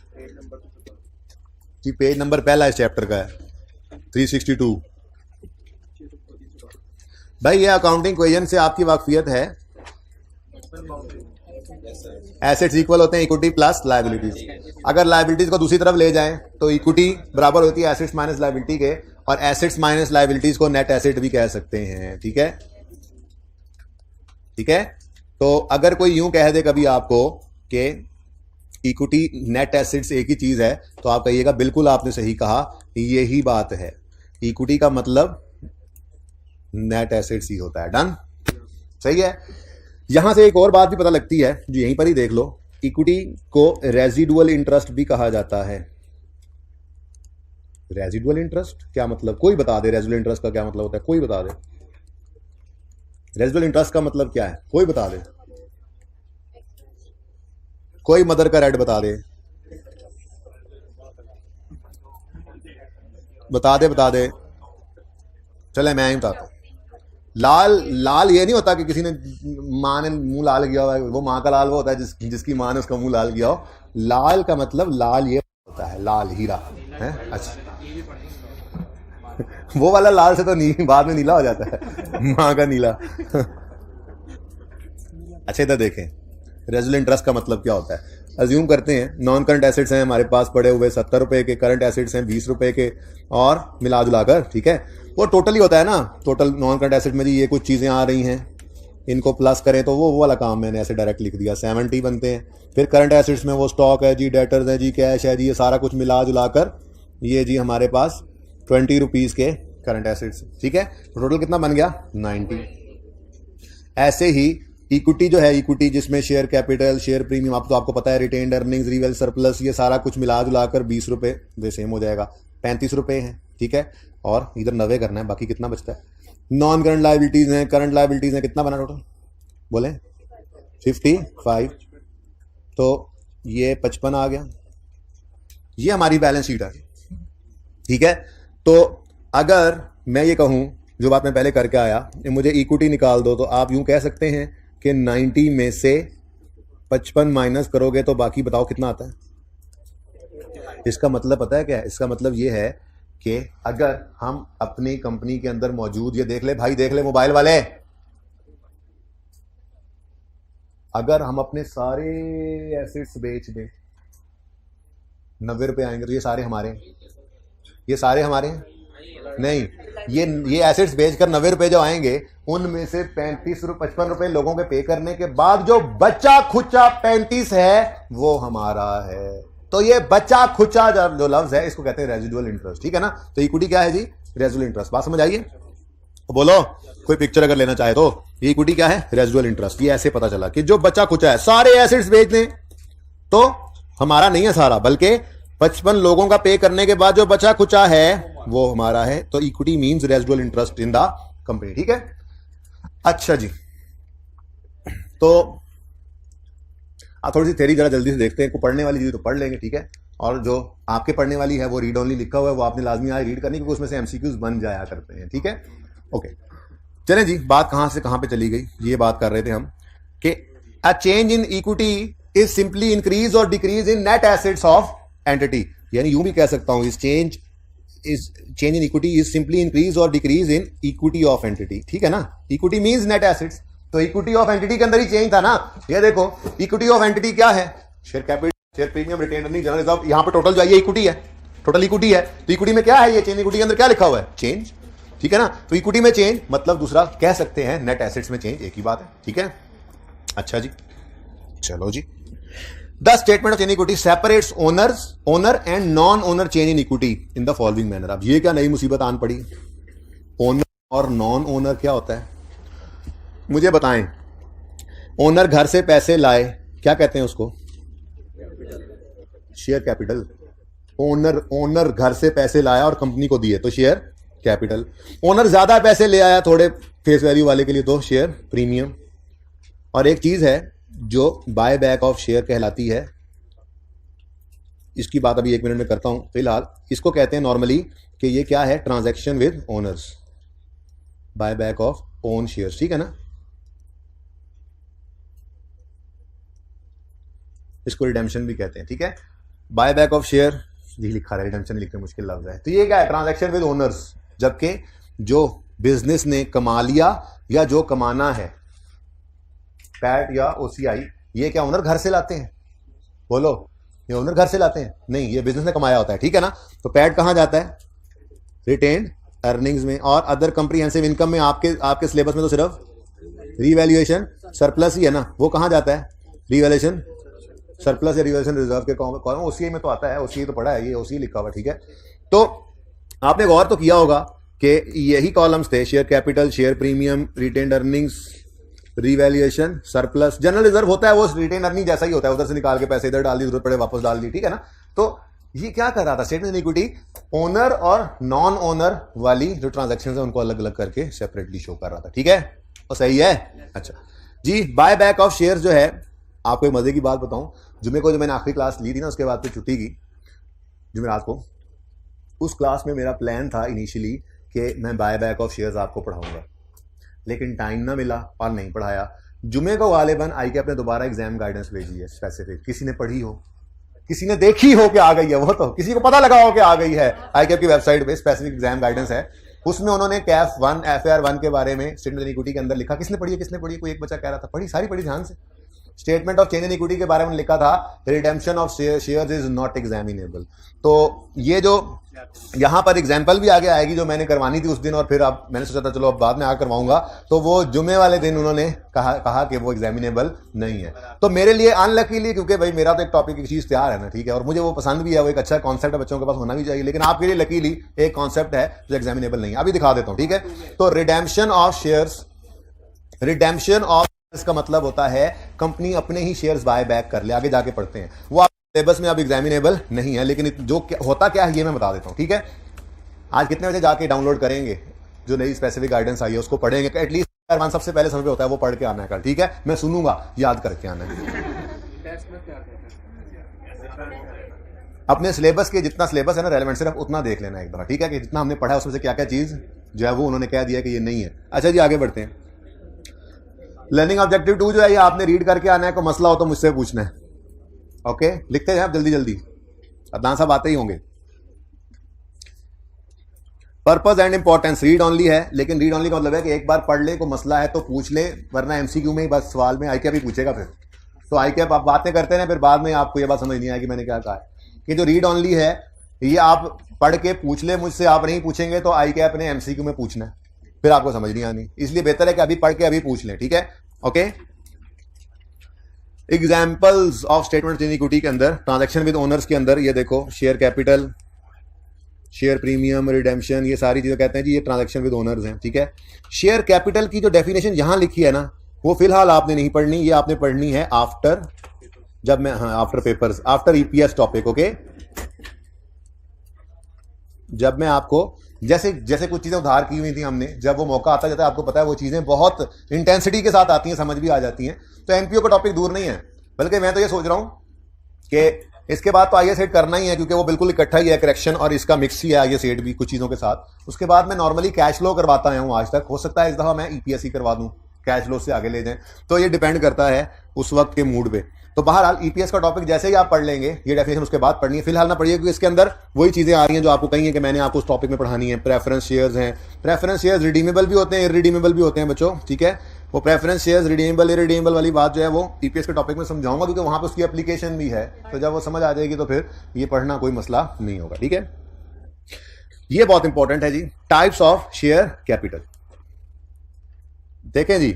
जी। पेज नंबर पहला इस चैप्टर का है 362। भाई ये अकाउंटिंग इक्वेशन से आपकी वाकफियत है। एसेट्स इक्वल होते हैं इक्विटी प्लस लायबिलिटीज। अगर लायबिलिटीज को दूसरी तरफ ले जाएं तो इक्विटी बराबर होती है एसेट्स माइनस लायबिलिटी के, और एसेट्स माइनस लायबिलिटीज को नेट एसेट भी कह सकते हैं। ठीक है, ठीक है। तो अगर कोई यूं कह दे कभी आपको कि इक्विटी नेट एसेट्स एक ही चीज है, तो आप कहिएगा बिल्कुल आपने सही कहा, यही बात है। इक्विटी का मतलब नेट एसेट्स ही होता है। डन, सही है। यहां से एक और बात भी पता लगती है जो यहीं पर ही देख लो, इक्विटी को रेजिडुअल इंटरेस्ट भी कहा जाता है। रेजिडुअल इंटरेस्ट क्या मतलब, कोई बता दे रेजिडुअल इंटरेस्ट का क्या मतलब होता है, कोई बता दे। रेजिडुअल इंटरेस्ट का मतलब क्या है, कोई बता दे, कोई मदर का रेड बता दे, बता दे। चले मैं ही बताता हूं। लाल ये नहीं होता कि किसी ने माँ ने मुंह लाल किया हुआ है, वो माँ का लाल वो होता है जिसकी माँ ने उसका मुंह लाल किया हो। लाल का मतलब लाल ये होता है, लाल हीरा है। अच्छा वो वाला लाल से तो बाद में नीला हो जाता है, माँ का नीला। अच्छा इधर देखें, रेजुअल इंटरेस्ट का मतलब क्या होता है। अज्यूम करते हैं नॉन करंट एसेट्स हैं हमारे पास पड़े हुए 70 रुपए के, करंट एसेट्स हैं 20 रुपए के, और मिला जुलाकर, ठीक है, वो टोटल ही होता है ना। टोटल नॉन करंट एसेट में जी ये कुछ चीजें आ रही हैं, इनको प्लस करें तो वो वाला काम मैंने ऐसे डायरेक्ट लिख दिया, 70 बनते हैं। फिर करंट एसेट्स में वो स्टॉक है जी, डेटर्स है जी, कैश है जी, ये सारा कुछ मिला जुलाकर ये जी हमारे पास 20 रुपीज के करंट एसेट्स, ठीक है। तो टोटल कितना बन गया, 90। ऐसे ही इक्विटी जो है, इक्विटी जिसमें शेयर कैपिटल, शेयर प्रीमियम, आपको पता है, रिटेन्ड अर्निंग्स, रिवेल सरप्लस, ये सारा कुछ मिला जुलाकर 20 रुपए वे सेम हो जाएगा, 35 रुपए है, ठीक है। और इधर 90 करना है, बाकी कितना बचता है। नॉन करंट लायबिलिटीज हैं, करंट लायबिलिटीज हैं, कितना बना टोटल बोले 55, तो ये 55 आ गया, ये हमारी बैलेंस शीट आ गई, ठीक है। तो अगर मैं ये कहूं, जो बात मैं पहले करके आया, मुझे इक्विटी निकाल दो, तो आप यूं कह सकते हैं कि 90 में से 55 माइनस करोगे तो बाकी बताओ कितना आता है। इसका मतलब पता है क्या है, इसका मतलब ये है कि अगर हम अपनी कंपनी के अंदर मौजूद, ये देख ले भाई, देख ले मोबाइल वाले, अगर हम अपने सारे एसेट्स बेच दें, 90 रुपए आएंगे, तो ये सारे हमारे हैं, ये सारे हमारे हैं नहीं, ये एसेट्स बेचकर 90 रुपए जो आएंगे, उनमें से 55 रुपए लोगों के पे करने के बाद जो बचा खुचा 35 है वो हमारा है। तो ये बचा खुचा जो लफ्ज है, इसको कहते हैं रेजिडुअल इंटरेस्ट, ठीक है ना। तो इक्विटी क्या है जी, रेजिडुअल इंटरेस्ट। बात समझ आइए, बोलो कोई पिक्चर अगर लेना चाहे तो, ये इक्विटी क्या है, रेजिडुअल इंटरेस्ट। ये ऐसे पता चला कि जो बचा खुचा है, सारे एसेट्स बेच दें तो हमारा नहीं है सारा, बल्कि 55 लोगों का पे करने के बाद जो बचा खुचा है वो हमारा है। तो equity means residual interest in the company, ठीक है। अच्छा जी, तो आप थोड़ी सी थ्योरी जरा जल्दी से देखते हैं, को पढ़ने वाली चीज तो पढ़ लेंगे, ठीक है। और जो आपके पढ़ने वाली है वो रीड ओनली लिखा हुआ है, वो आपने लाजमी आज रीड करनी, क्योंकि उसमें से एमसीक्यूज बन जाया करते हैं, ठीक है। ओके, चलें जी, बात कहां से कहां पे चली गई, ये बात कर रहे थे हम कि a change in equity is simply increase और decrease in net assets of entity. यानी यूं भी कह सकता हूं, इस change in equity is simply increase और decrease in equity of entity, ठीक है ना। इक्विटी मींस नेट एसेट्स, तो इक्विटी ऑफ एंटिटी के अंदर ही चेंज था ना। ये देखो, इक्विटी ऑफ एंटिटी क्या है, share capital, share premium, retained earning, general reserve, यहां पे टोटल जो है ये इक्विटी है, टोटल इक्विटी है। तो इक्विटी में क्या है, ये चेंज इक्विटी के अंदर क्या लिखा हुआ है, चेंज, ठीक है ना। तो इक्विटी में चेंज मतलब दूसरा कह सकते हैं नेट एसेट्स में चेंज, एक ही बात है, ठीक है। अच्छा जी, चलो जी, the statement of change equity separates owner and non owner change in equity in the following manner. अब ये क्या नई मुसीबत आन पड़ी, ओनर और नॉन ओनर क्या होता है। मुझे बताएं, ओनर घर से पैसे लाए, क्या कहते हैं उसको? Share capital. ओनर घर से पैसे लाया और कंपनी को दिए तो शेयर कैपिटल। ओनर ज्यादा पैसे ले आया थोड़े फेस वैल्यू वाले के लिए तो शेयर प्रीमियम। और एक चीज है जो बाय बैक ऑफ शेयर कहलाती है, इसकी बात अभी 1 मिनट में करता हूं, फिलहाल इसको कहते हैं नॉर्मली कि ये क्या है, transaction with owners, buy back of own shares, ठीक है ना। इसको रिडेम्पशन भी कहते हैं, ठीक है। बाय बैक ऑफ शेयर यही लिखा है, रिडेम्पशन लिखने मुश्किल लफ्ज है। तो ये क्या है, ट्रांजैक्शन विद ओनर्स, जबकि जो बिजनेस ने कमा लिया या जो कमाना है, पैट या ओसीआई, ये क्या ओनर घर से लाते हैं? बोलो, ये ओनर घर से लाते हैं? नहीं, ये बिजनेस ने कमाया होता है, ठीक है ना। तो पैट कहां जाता है? रिटेन्ड अर्निंग्स में। और अदर कंप्रीहेंसिव इनकम में आपके सिलेबस में तो सिर्फ रीवैल्यूएशन सरप्लस ही है ना, वो कहां जाता है? रीवैल्यूएशन सरप्लस या रिवैल्यूएशन रिजर्व के कॉलम, ओसीआई में तो आता है, ओसीआई तो पढ़ा है, ये ओसीआई लिखा हुआ, ठीक है। तो आपने गौर तो किया होगा कि यही कॉलम्स थे, share capital, share premium, retained earnings, revaluation, surplus. General reserve होता है वो रिटेन अर्निंग जैसा ही होता है, उधर से निकाल के पैसे इधर डाल दी, जरूरत पड़े वापस डाल दी, ठीक है ना। तो ये क्या कर रहा था, स्टेटमेंट इक्विटी ओनर और नॉन ओनर वाली जो ट्रांजैक्शंस है उनको अलग अलग करके सेपरेटली शो कर रहा था, ठीक है। और सही है, अच्छा जी। बाय बैक ऑफ शेयर्स जो है, आपको एक मजे की बात बताऊं, जुमे को जो मैंने आखिरी क्लास ली थी ना, उसके बाद फिर छुट्टी की जुमेरात को, उस क्लास में मेरा प्लान था इनिशियली कि मैं बाय बैक ऑफ शेयर्स आपको पढ़ाऊंगा, लेकिन टाइम ना मिला और नहीं पढ़ाया। जुमे को गालिबन आई के अपने दोबारा एग्जाम गाइडेंस भेजी है स्पेसिफिक, किसी ने पढ़ी हो, किसी ने देखी हो कि आ गई है, वो तो किसी को पता लगा हो कि आ गई है, आई की वेबसाइट पे स्पेसिफिक एग्जाम गाइडेंस है, उसमें उन्होंने कैफ 1 FAR 1 के बारे में स्टेटमेंट इक्विटी के अंदर लिखा। किसने पढ़ी है, किसने पढ़ी? कोई एक बच्चा कह रहा था पढ़ी, सारी पढ़ी ध्यान से। Statement of change in equity के बारे में लिखा था, redemption of shares is not examinable. तो ये जो यहां पर एग्जाम्पल भी आगे आएगी जो मैंने करवानी थी उस दिन, और फिर अब मैंने सोचा था चलो अब बाद में आकर करवाऊंगा, तो वो जुमे वाले दिन उन्होंने कहा कि वो एग्जामिनेबल नहीं है। तो मेरे लिए अनलकीली, क्योंकि भाई मेरा तो एक टॉपिक की चीज तैयार है ना, ठीक है, और मुझे वो पसंद भी है, वो एक अच्छा कॉन्सेप्ट है, बच्चों के पास होना भी चाहिए, लेकिन आपके लिए लकीली एक कॉन्सेप्ट है जो एग्जामिनेबल नहीं है। अभी दिखा देता हूं, ठीक है। तो redemption of shares, redemption of इसका मतलब होता है कंपनी अपने ही शेयर्स बाय बैक कर ले, आगे जाके पढ़ते हैं, वो सिलेबस में अब एग्जामिनेबल नहीं है, लेकिन जो होता क्या है ये मैं बता देता हूं, ठीक है। आज कितने बजे जाके डाउनलोड करेंगे जो नई स्पेसिफिक गाइडेंस आई है, उसको पढ़ेंगे, एटलीस्ट सबसे पहले समय पे होता है वो पढ़ के आना है कल, ठीक है। मैं सुनूंगा, याद करके आना है। अपने सिलेबस के जितना सिलेबस है ना रेलेवेंट, सिर्फ उतना देख लेना एक बार, ठीक है, कि जितना हमने पढ़ा है उसमें से क्या क्या चीज जो है वो उन्होंने कह दिया कि ये नहीं है। अच्छा जी, आगे बढ़ते हैं। लर्निंग ऑब्जेक्टिव 2 जो है ये आपने रीड करके आना है, कोई मसला हो तो मुझसे पूछना है, ओके। लिखते हैं आप जल्दी जल्दी, अदनान साहब आते ही होंगे। Purpose and importance read only है, लेकिन रीड ऑनली का मतलब है कि एक बार पढ़ ले, कोई मसला है तो पूछ ले, वरना एमसीक्यू में ही बस सवाल में आईकैप ही पूछेगा फिर। तो आईकैप आप बातें करते हैं, फिर बाद में आपको ये बात समझ नहीं आएगी मैंने क्या कहा है। कि जो रीड ऑनली है ये आप पढ़ के पूछ ले मुझसे, आप नहीं पूछेंगे तो आईकैप ने एमसीक्यू में पूछना है, फिर आपको समझ नहीं आनी, इसलिए बेहतर है कि अभी पढ़ के अभी पूछ लें, ठीक है, okay. Examples of statement in equity के अंदर, ट्रांजैक्शन विद ओनर्स के अंदर, ये देखो, share capital, share premium, redemption, ये सारी चीजें कहते हैं जी ये ट्रांजैक्शन विद ओनर्स हैं, ठीक है। शेयर कैपिटल की जो डेफिनेशन यहां लिखी है ना, वो फिलहाल आपने नहीं पढ़नी, ये आपने पढ़नी है आफ्टर, जब मैं, हाँ, after papers, after EPS topic, okay. जब मैं आपको जैसे जैसे कुछ चीजें उधार की हुई थी हमने, जब वो मौका आता जाता है, आपको पता है वो चीजें बहुत इंटेंसिटी के साथ आती हैं, समझ भी आ जाती हैं, तो एमपीओ का टॉपिक दूर नहीं है। बल्कि मैं तो ये सोच रहा हूं कि इसके बाद तो आईएएस सेट करना ही है, क्योंकि वो बिल्कुल इकट्ठा ही है, करेक्शन और इसका मिक्स ही है आईएएस सेट भी कुछ चीजों के साथ। उसके बाद मैं नॉर्मली कैश फ्लो करवाता आया हूं आज तक, हो सकता है इस दफा मैं ईपीएस ही करवा दूं, कैश फ्लो से आगे ले जाएं, तो ये डिपेंड करता है उस वक्त के मूड पे। तो बहरहाल ईपीएस का टॉपिक जैसे ही आप पढ़ लेंगे, ये डेफिनेशन उसके बाद पढ़नी है, फिलहाल ना पढ़िए, क्योंकि इसके अंदर वही चीजें आ रही हैं जो आपको कही है कि मैंने आपको उस टॉपिक में पढ़ानी है। प्रेफरेंस शेयर्स हैं, प्रेफरेंस शेयर्स रिडीमेबल भी होते हैं, इरिडीमेबल भी होते हैं बच्चों, ठीक है। वो प्रेफरेंस शेयर्स रिडीमेबल इरिडीमेबल वाली बात जो है वो ईपीएस के टॉपिक में समझाऊंगा, क्योंकि वहां पर उसकी एप्लीकेशन भी है, तो जब वो समझ आ जाएगी तो फिर ये पढ़ना कोई मसला नहीं होगा, ठीक है। ये बहुत इंपॉर्टेंट है जी, टाइप्स ऑफ शेयर कैपिटल। देखें जी,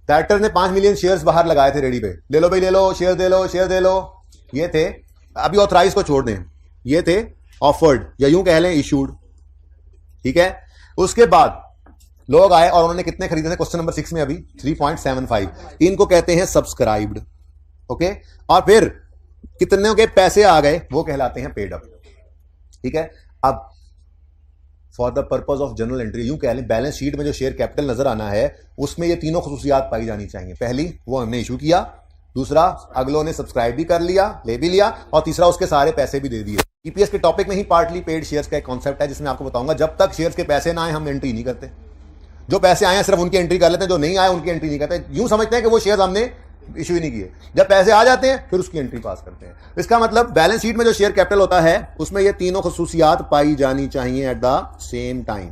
डायरेक्टर ने 5 मिलियन शेयर्स बाहर लगाए थे रेडी पे, ले लो भाई ले लो, शेयर दे लो, शेयर दे लो, ये थे। अभी ऑथराइज को छोड़ दें, ये थे ऑफर्ड, या यूं कह लें इशूड, ठीक है। उसके बाद लोग आए और उन्होंने कितने खरीदे थे, क्वेश्चन नंबर 6 में अभी 3.75, इनको कहते हैं सब्सक्राइब्ड। ओके, और फिर कितने के पैसे आ गए, वो कहलाते हैं पेड अप। ठीक है, अब for the purpose of general entry, यूं कह लें बैलेंस शीट में जो शेयर कैपिटल नजर आना है उसमें ये तीनों खुसूसियात पाई जानी चाहिए। पहली, वो हमने इशू किया, दूसरा अगलों ने सब्सक्राइब भी कर लिया, ले भी लिया, और तीसरा उसके सारे पैसे भी दे दिए। ईपीएस के टॉपिक में ही पार्टली पेड शेयर्स का एक कॉन्सेप्ट है जिसमें आपको बताऊंगा जब तक शेयर्स के पैसे ना आए हम एंट्री नहीं करते। जो पैसे आए हैं सिर्फ उनकी एंट्री कर लेते हैं, जो नहीं आए उनकी एंट्री नहीं करते। यूं समझते हैं कि वो शेयर हमने इशू ही नहीं किए। जब पैसे आ जाते हैं फिर उसकी एंट्री पास करते हैं। इसका मतलब बैलेंस शीट में जो शेयर कैपिटल होता है उसमें ये तीनों खुसूसियात पाई जानी चाहिए एट द सेम टाइम।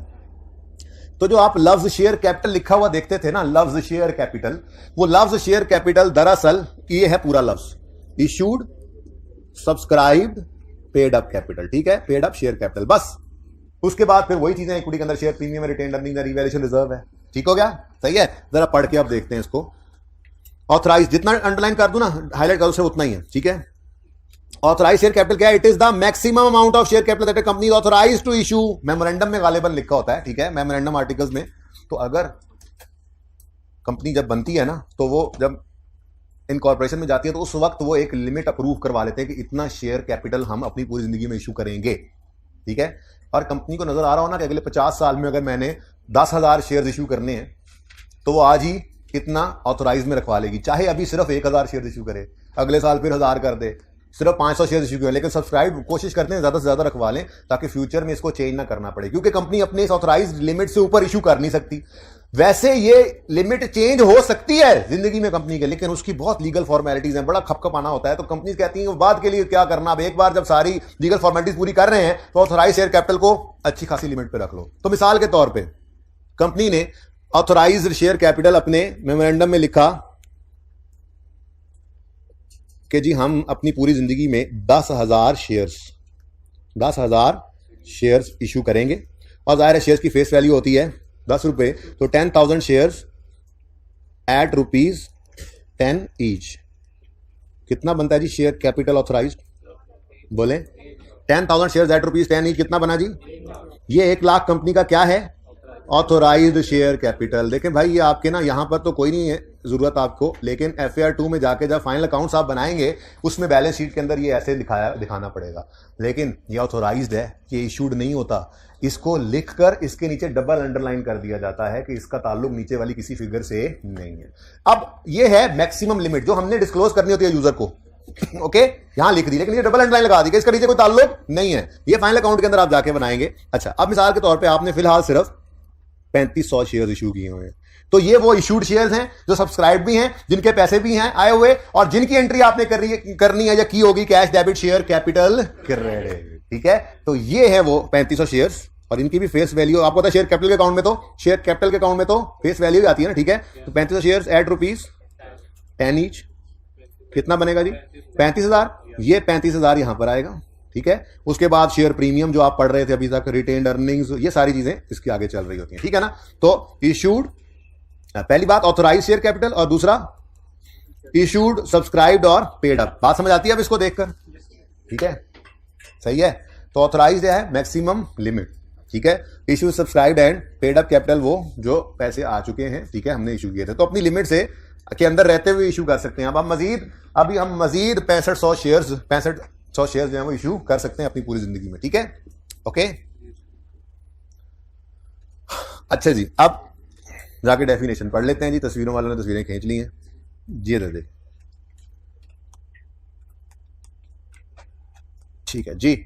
तो जो आप लफ्ज शेयर कैपिटल लिखा हुआ देखते थे ना, लफ्ज शेयर कैपिटल, वो लफ्ज शेयर कैपिटल दरअसल ये है पूरा लफ्ज, issued, subscribed, paid up capital. ठीक है, पेड अप शेयर कैपिटल, बस। उसके बाद फिर वही चीजें इक्विटी के अंदर share premium, retained earning, revaluation reserve है। ठीक हो गया, सही है। जरा पढ़ के अब देखते हैं इसको। ऑथराइज, जितना अंडरलाइन कर दूं ना, हाईलाइट कर दूं, सिर्फ उतना ही है। ठीक है, ऑथराइज शेयर कैपिटल क्या है? It is the maximum amount of share capital that a company is authorise to issue. Memorandum में गालिबन लिखा होता है, ठीक है, मेमोरेंडम आर्टिकल्स में। तो अगर कंपनी जब बनती है ना, तो वो जब इनकॉर्पोरेशन में जाती है तो उस वक्त वो एक लिमिट अप्रूव करवा लेते हैं कि इतना शेयर कैपिटल हम अपनी पूरी जिंदगी में इशू करेंगे। ठीक है, और कंपनी को नजर आ रहा हो ना कि अगले 50 साल में अगर मैंने 10,000 शेयर इशू करने हैं तो वो आज ही कितना ऑथोराइज में रखवा लेगी। चाहे अभी सिर्फ 1,000 शेयर इशू करे, अगले साल फिर 1,000 कर दे, सिर्फ 500 शेयर इशू करें, लेकिन सब्सक्राइब कोशिश करते हैं ज्यादा से ज्यादा रखवा लें ताकि फ्यूचर में इसको चेंज ना करना पड़े, क्योंकि कंपनी अपने इस ऑथोराइज लिमिट से ऊपर इशू कर नहीं सकती। वैसे ये लिमिट चेंज हो सकती है जिंदगी में कंपनी के, लेकिन उसकी बहुत लीगल फॉर्मेलिटीज हैं, बड़ा खपखपाना होता है। तो कंपनी कहती है बाद के लिए क्या करना, अब एक बार जब सारी लीगल फॉर्मेलिटीज पूरी कर रहे हैं तो ऑथोराइज शेयर कैपिटल को अच्छी खासी लिमिट पे रख लो। तो मिसाल के तौर पर कंपनी ने ऑथोराइज्ड शेयर कैपिटल अपने मेमोरेंडम में लिखा कि जी हम अपनी पूरी जिंदगी में 10,000 शेयर्स इशू करेंगे, और जाहिर है शेयर्स की फेस वैल्यू होती है 10 रुपए, तो 10,000 शेयर्स एट ₹10 ईच। कितना बनता है जी शेयर कैपिटल ऑथोराइज्ड? बोले 10,000 शेयर्स एट ₹10 ईच, कितना बना जी? ये 1 लाख कंपनी का क्या है? Authorised share capital. देखें भाई, ये आपके ना यहां पर तो कोई नहीं है जरूरत आपको, लेकिन FAR 2 में जाके जब फाइनल अकाउंट्स आप बनाएंगे उसमें बैलेंस शीट के अंदर ये ऐसे दिखाना पड़ेगा। लेकिन ये ऑथोराइज्ड है, ये इशूड नहीं होता। इसको लिखकर इसके नीचे डबल अंडरलाइन कर दिया जाता है कि इसका ताल्लुक नीचे वाली किसी फिगर से नहीं है। अब ये है मैक्सिमम लिमिट जो हमने डिस्क्लोज करनी होती है यूजर को। ओके, यहां लिख दी, लेकिन ये डबल अंडरलाइन लगा दी कि इसका नीचे कोई ताल्लुक नहीं है। ये फाइनल अकाउंट के अंदर आप जाके बनाएंगे। अच्छा, अब मिसाल के तौर पर आपने फिलहाल सिर्फ 3500 शेयर इशू किए हुए हैं, तो ये वो इशूड शेयर्स हैं जो सब्सक्राइब भी हैं, जिनके पैसे भी हैं आए हुए, और जिनकी एंट्री आपने करनी है या की होगी cash debit share capital credit. ठीक है, तो ये है वो 3500 शेयर्स, और इनकी भी फेस वैल्यू आपको पता है शेयर कैपिटल के अकाउंट में तो फेस वैल्यू आती है ना। ठीक है, तो 3500 शेयर्स एट ₹10 ईच, कितना बनेगा जी? 35,000। ये 35,000 यहां पर आएगा। ठीक है, उसके बाद शेयर प्रीमियम जो आप पढ़ रहे थे अभी तक, रिटेन्ड अर्निंग्स, ये सारी चीजें इसके आगे चल रही होती हैं। ठीक है ना, तो इशूड, पहली बात ऑथोराइज शेयर कैपिटल, और दूसरा इशूड, सब्सक्राइब्ड और पेड अप। बात समझ आती है अब इसको देखकर? ठीक है, सही है। तो ऑथोराइज है मैक्सिमम लिमिट, ठीक है। Issue subscribed and paid up capital, वो जो पैसे आ चुके हैं, ठीक है, हमने इशू किए थे, तो अपनी लिमिट से के अंदर रहते हुए इशू कर सकते हैं। अब हम मजीद 6500 शेयर्स जो है वो इशू कर सकते हैं अपनी पूरी जिंदगी में। ठीक है, ओके। अच्छा जी, अब जाके डेफिनेशन पढ़ लेते हैं जी। तस्वीरों वालों ने तस्वीरें खींच ली हैं जी, दे। ठीक है जी।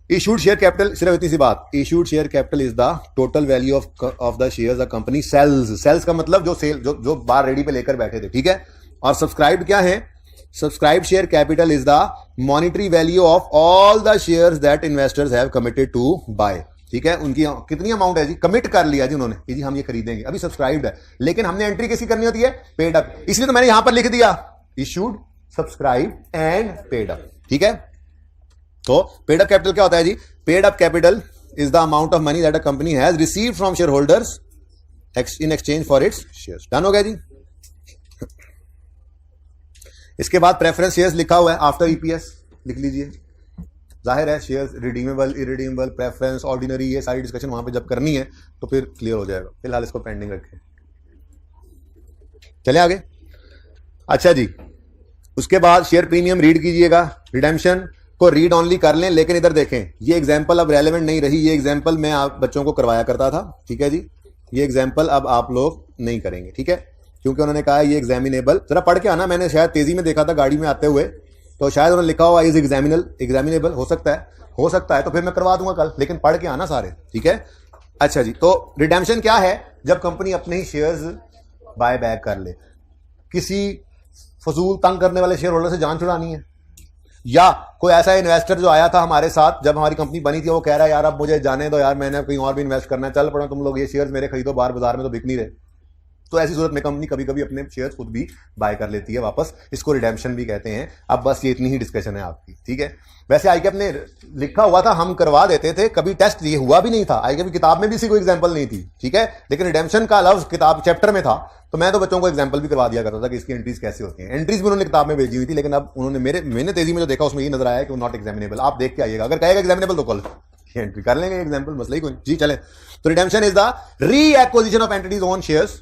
इशूड शेयर कैपिटल, सिर्फ इतनी सी बात, issued share capital is the total value of the shares the company sells. Sells का मतलब जो बाहर रेडी पे लेकर बैठे थे। ठीक है, और सब्सक्राइब्ड क्या है? Subscribe share capital is the monetary value of all the shares that investors have committed to buy. ठीक है, उनकी कितनी अमाउंट है जी? कमिट कर लिया जी उन्होंने कि जी हम ये खरीदेंगे, अभी सब्सक्राइब्ड है, लेकिन हमने एंट्री किसी करनी होती है? Paid up. इसलिए तो मैंने यहां पर लिख दिया issued, subscribed and paid up. ठीक है, तो पेड अप कैपिटल क्या होता है जी? Paid up capital is the amount of money that a company has received from share holders in exchange for its shares. Done हो गया जी। इसके बाद प्रेफरेंस शेयर्स लिखा हुआ है आफ्टर ईपीएस, लिख लीजिए। जाहिर है shares redeemable, irredeemable, preference, ordinary, ये सारी डिस्कशन वहाँ पे जब करनी है तो फिर क्लियर हो जाएगा। फिलहाल इसको पेंडिंग रखें, चले आगे। अच्छा जी, उसके बाद शेयर प्रीमियम रीड कीजिएगा, रिडेम्पशन को रीड ऑनली कर लें। लेकिन इधर देखें, ये एग्जाम्पल अब रेलेवेंट नहीं रही। ये एग्जाम्पल मैं आप बच्चों को करवाया करता था, ठीक है जी। ये एग्जाम्पल अब आप लोग नहीं करेंगे, ठीक है, क्योंकि उन्होंने कहा ये एग्जामिनेबल। जरा पढ़ के आना, मैंने शायद तेजी में देखा था गाड़ी में आते हुए, तो शायद उन्होंने लिखा हुआ इज एग्जामिनेबल, हो सकता है तो फिर मैं करवा दूंगा कल, लेकिन पढ़ के आना सारे, ठीक है। अच्छा जी, तो रिडेम्पशन क्या है? जब कंपनी अपने ही शेयर्स बाय बैक कर ले। किसी फजूल तंग करने वाले शेयर होल्डर से जान छुड़ानी है, या कोई ऐसा इन्वेस्टर जो आया था हमारे साथ जब हमारी कंपनी बनी थी, वो कह रहा है यार अब मुझे जाने दो यार, मैंने कहीं और भी इन्वेस्ट करना है, चल पड़ो तुम लोग, ये शेयर्स मेरे खरीदो, बाजार में तो बिक नहीं रहे। तो ऐसी सूरत में कंपनी कभी कभी अपने शेयर्स खुद भी बाय कर लेती है वापस, इसको रिडेम्पशन भी कहते हैं। अब बस ये इतनी ही डिस्कशन है आपकी, ठीक है। वैसे आईकेप ने लिखा हुआ था, हम करवा देते थे, कभी टेस्ट ये हुआ भी नहीं था। आईकेप की किताब में भी इसी कोई एग्जांपल नहीं थी, ठीक है। लेकिन रिडेम्पशन का लफ्ज किताब चैप्टर में था, तो मैं तो बच्चों को एग्जांपल भी करवा दिया करता था कि इसकी एंट्रीज कैसे होती हैं। एंट्रीज भी उन्होंने किताब में भेजी हुई थी, लेकिन अब उन्होंने मैंने तेजी में जो देखा उसमें ये नजर आया कि वो नॉट एग्जामिनेबल। आप देख के आइएगा, अगर कहेगा एग्जामिनेबल तो कल एंट्री कर लेंगे, एग्जाम्पल मसला ही कोई। जी चले, तो रिडेम्पशन इज द री acquisition of entities own shares.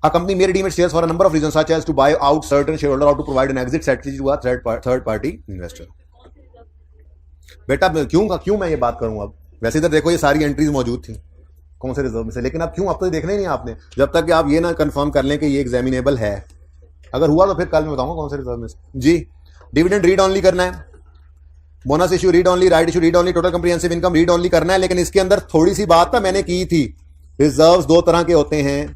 A company may redeem its shares for a number of reasons, such as to buy out certain shareholder or to provide an exit strategy to a third party investor. बेटा क्यों मैं ये बात करूं अब? वैसे इधर देखो ये सारी एंट्रीज मौजूद थी कौन से रिजर्व में से, लेकिन अब क्यों, अब तो देखना ही नहीं आपने, जब तक कि आप ये ना कंफर्म कर लें कि ये एग्जामिनेबल है। अगर हुआ तो फिर कल मैं बताऊंगा कौन से रिजर्व में से। जी, डिविडेंड रीड ऑनली करना है, bonus issue read only, right issue read only, total comprehensive income read only करना है। लेकिन इसके अंदर थोड़ी सी बात ना मैंने की थी, रिजर्व्स दो तरह के होते हैं,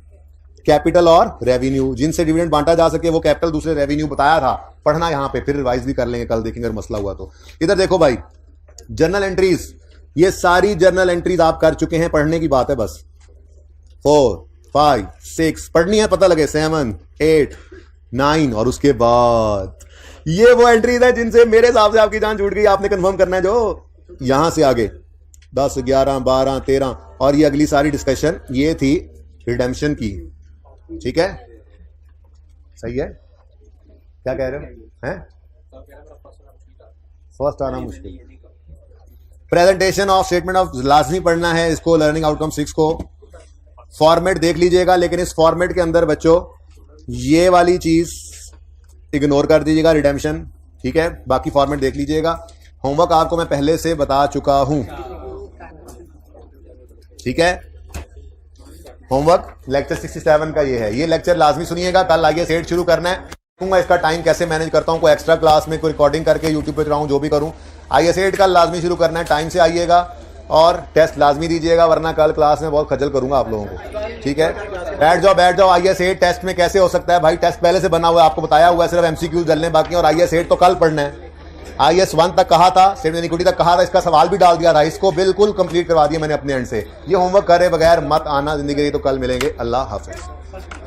कैपिटल और रेवेन्यू। जिनसे डिविडेंड बांटा जा सके वो कैपिटल, दूसरे रेवेन्यू बताया था, पढ़ना यहां पे, फिर रिवाइज भी कर लेंगे, कल देखेंगे अगर मसला हुआ तो। इधर देखो भाई, जर्नल एंट्रीज, ये सारी जर्नल एंट्रीज आप कर चुके हैं, पढ़ने की बात है बस। 4, 5, 6 पढ़नी है, पता लगे 7, 8, 9, और उसके बाद ये वो एंट्रीज है जिनसे मेरे हिसाब से आपकी जान छूट गई। आपने कंफर्म करना है जो यहां से आगे 10, 11, 12, 13 और ये अगली सारी डिस्कशन ये थी रिडेम्पशन की, ठीक है, सही है। क्या कह रहे हो हैं? फर्स्ट आना मुश्किल। प्रेजेंटेशन ऑफ स्टेटमेंट ऑफ लाजमी पढ़ना है इसको, लर्निंग आउटकम 6 को। फॉर्मेट देख लीजिएगा, लेकिन इस फॉर्मेट के अंदर बच्चों ये वाली चीज इग्नोर कर दीजिएगा, रिडेम्पशन, ठीक है। बाकी फॉर्मेट देख लीजिएगा। होमवर्क आपको मैं पहले से बता चुका हूं, ठीक है। होमवर्क लेक्चर 67 का ये है, ये लेक्चर लाजमी सुनिएगा। कल आइए सेट शुरू करना है, इसका टाइम कैसे मैनेज करता हूं, कोई एक्स्ट्रा क्लास में कोई रिकॉर्डिंग करके यूट्यूब पे कराऊं, जो भी करूं। आइए सेट कल लाजमी शुरू करना है, टाइम से आइएगा और टेस्ट लाजमी दीजिएगा, वरना कल क्लास में बहुत खजल करूंगा आप लोगों को, ठीक है। बैठ जाओ। आइए सेट टेस्ट में कैसे हो सकता है भाई, टेस्ट पहले से बना हुआ है, आपको बताया हुआ है, सिर्फ एमसीक्यू डलने बाकी। और आइए सेट तो कल पढ़ना है। IAS 1 तक कहा था, सेट इक्विटी तक कहा था, इसका सवाल भी डाल दिया था, इसको बिल्कुल कंप्लीट करवा दिया मैंने अपने एंड से। ये होमवर्क करे बगैर मत आना जिंदगी, तो कल मिलेंगे। अल्लाह हाफिज।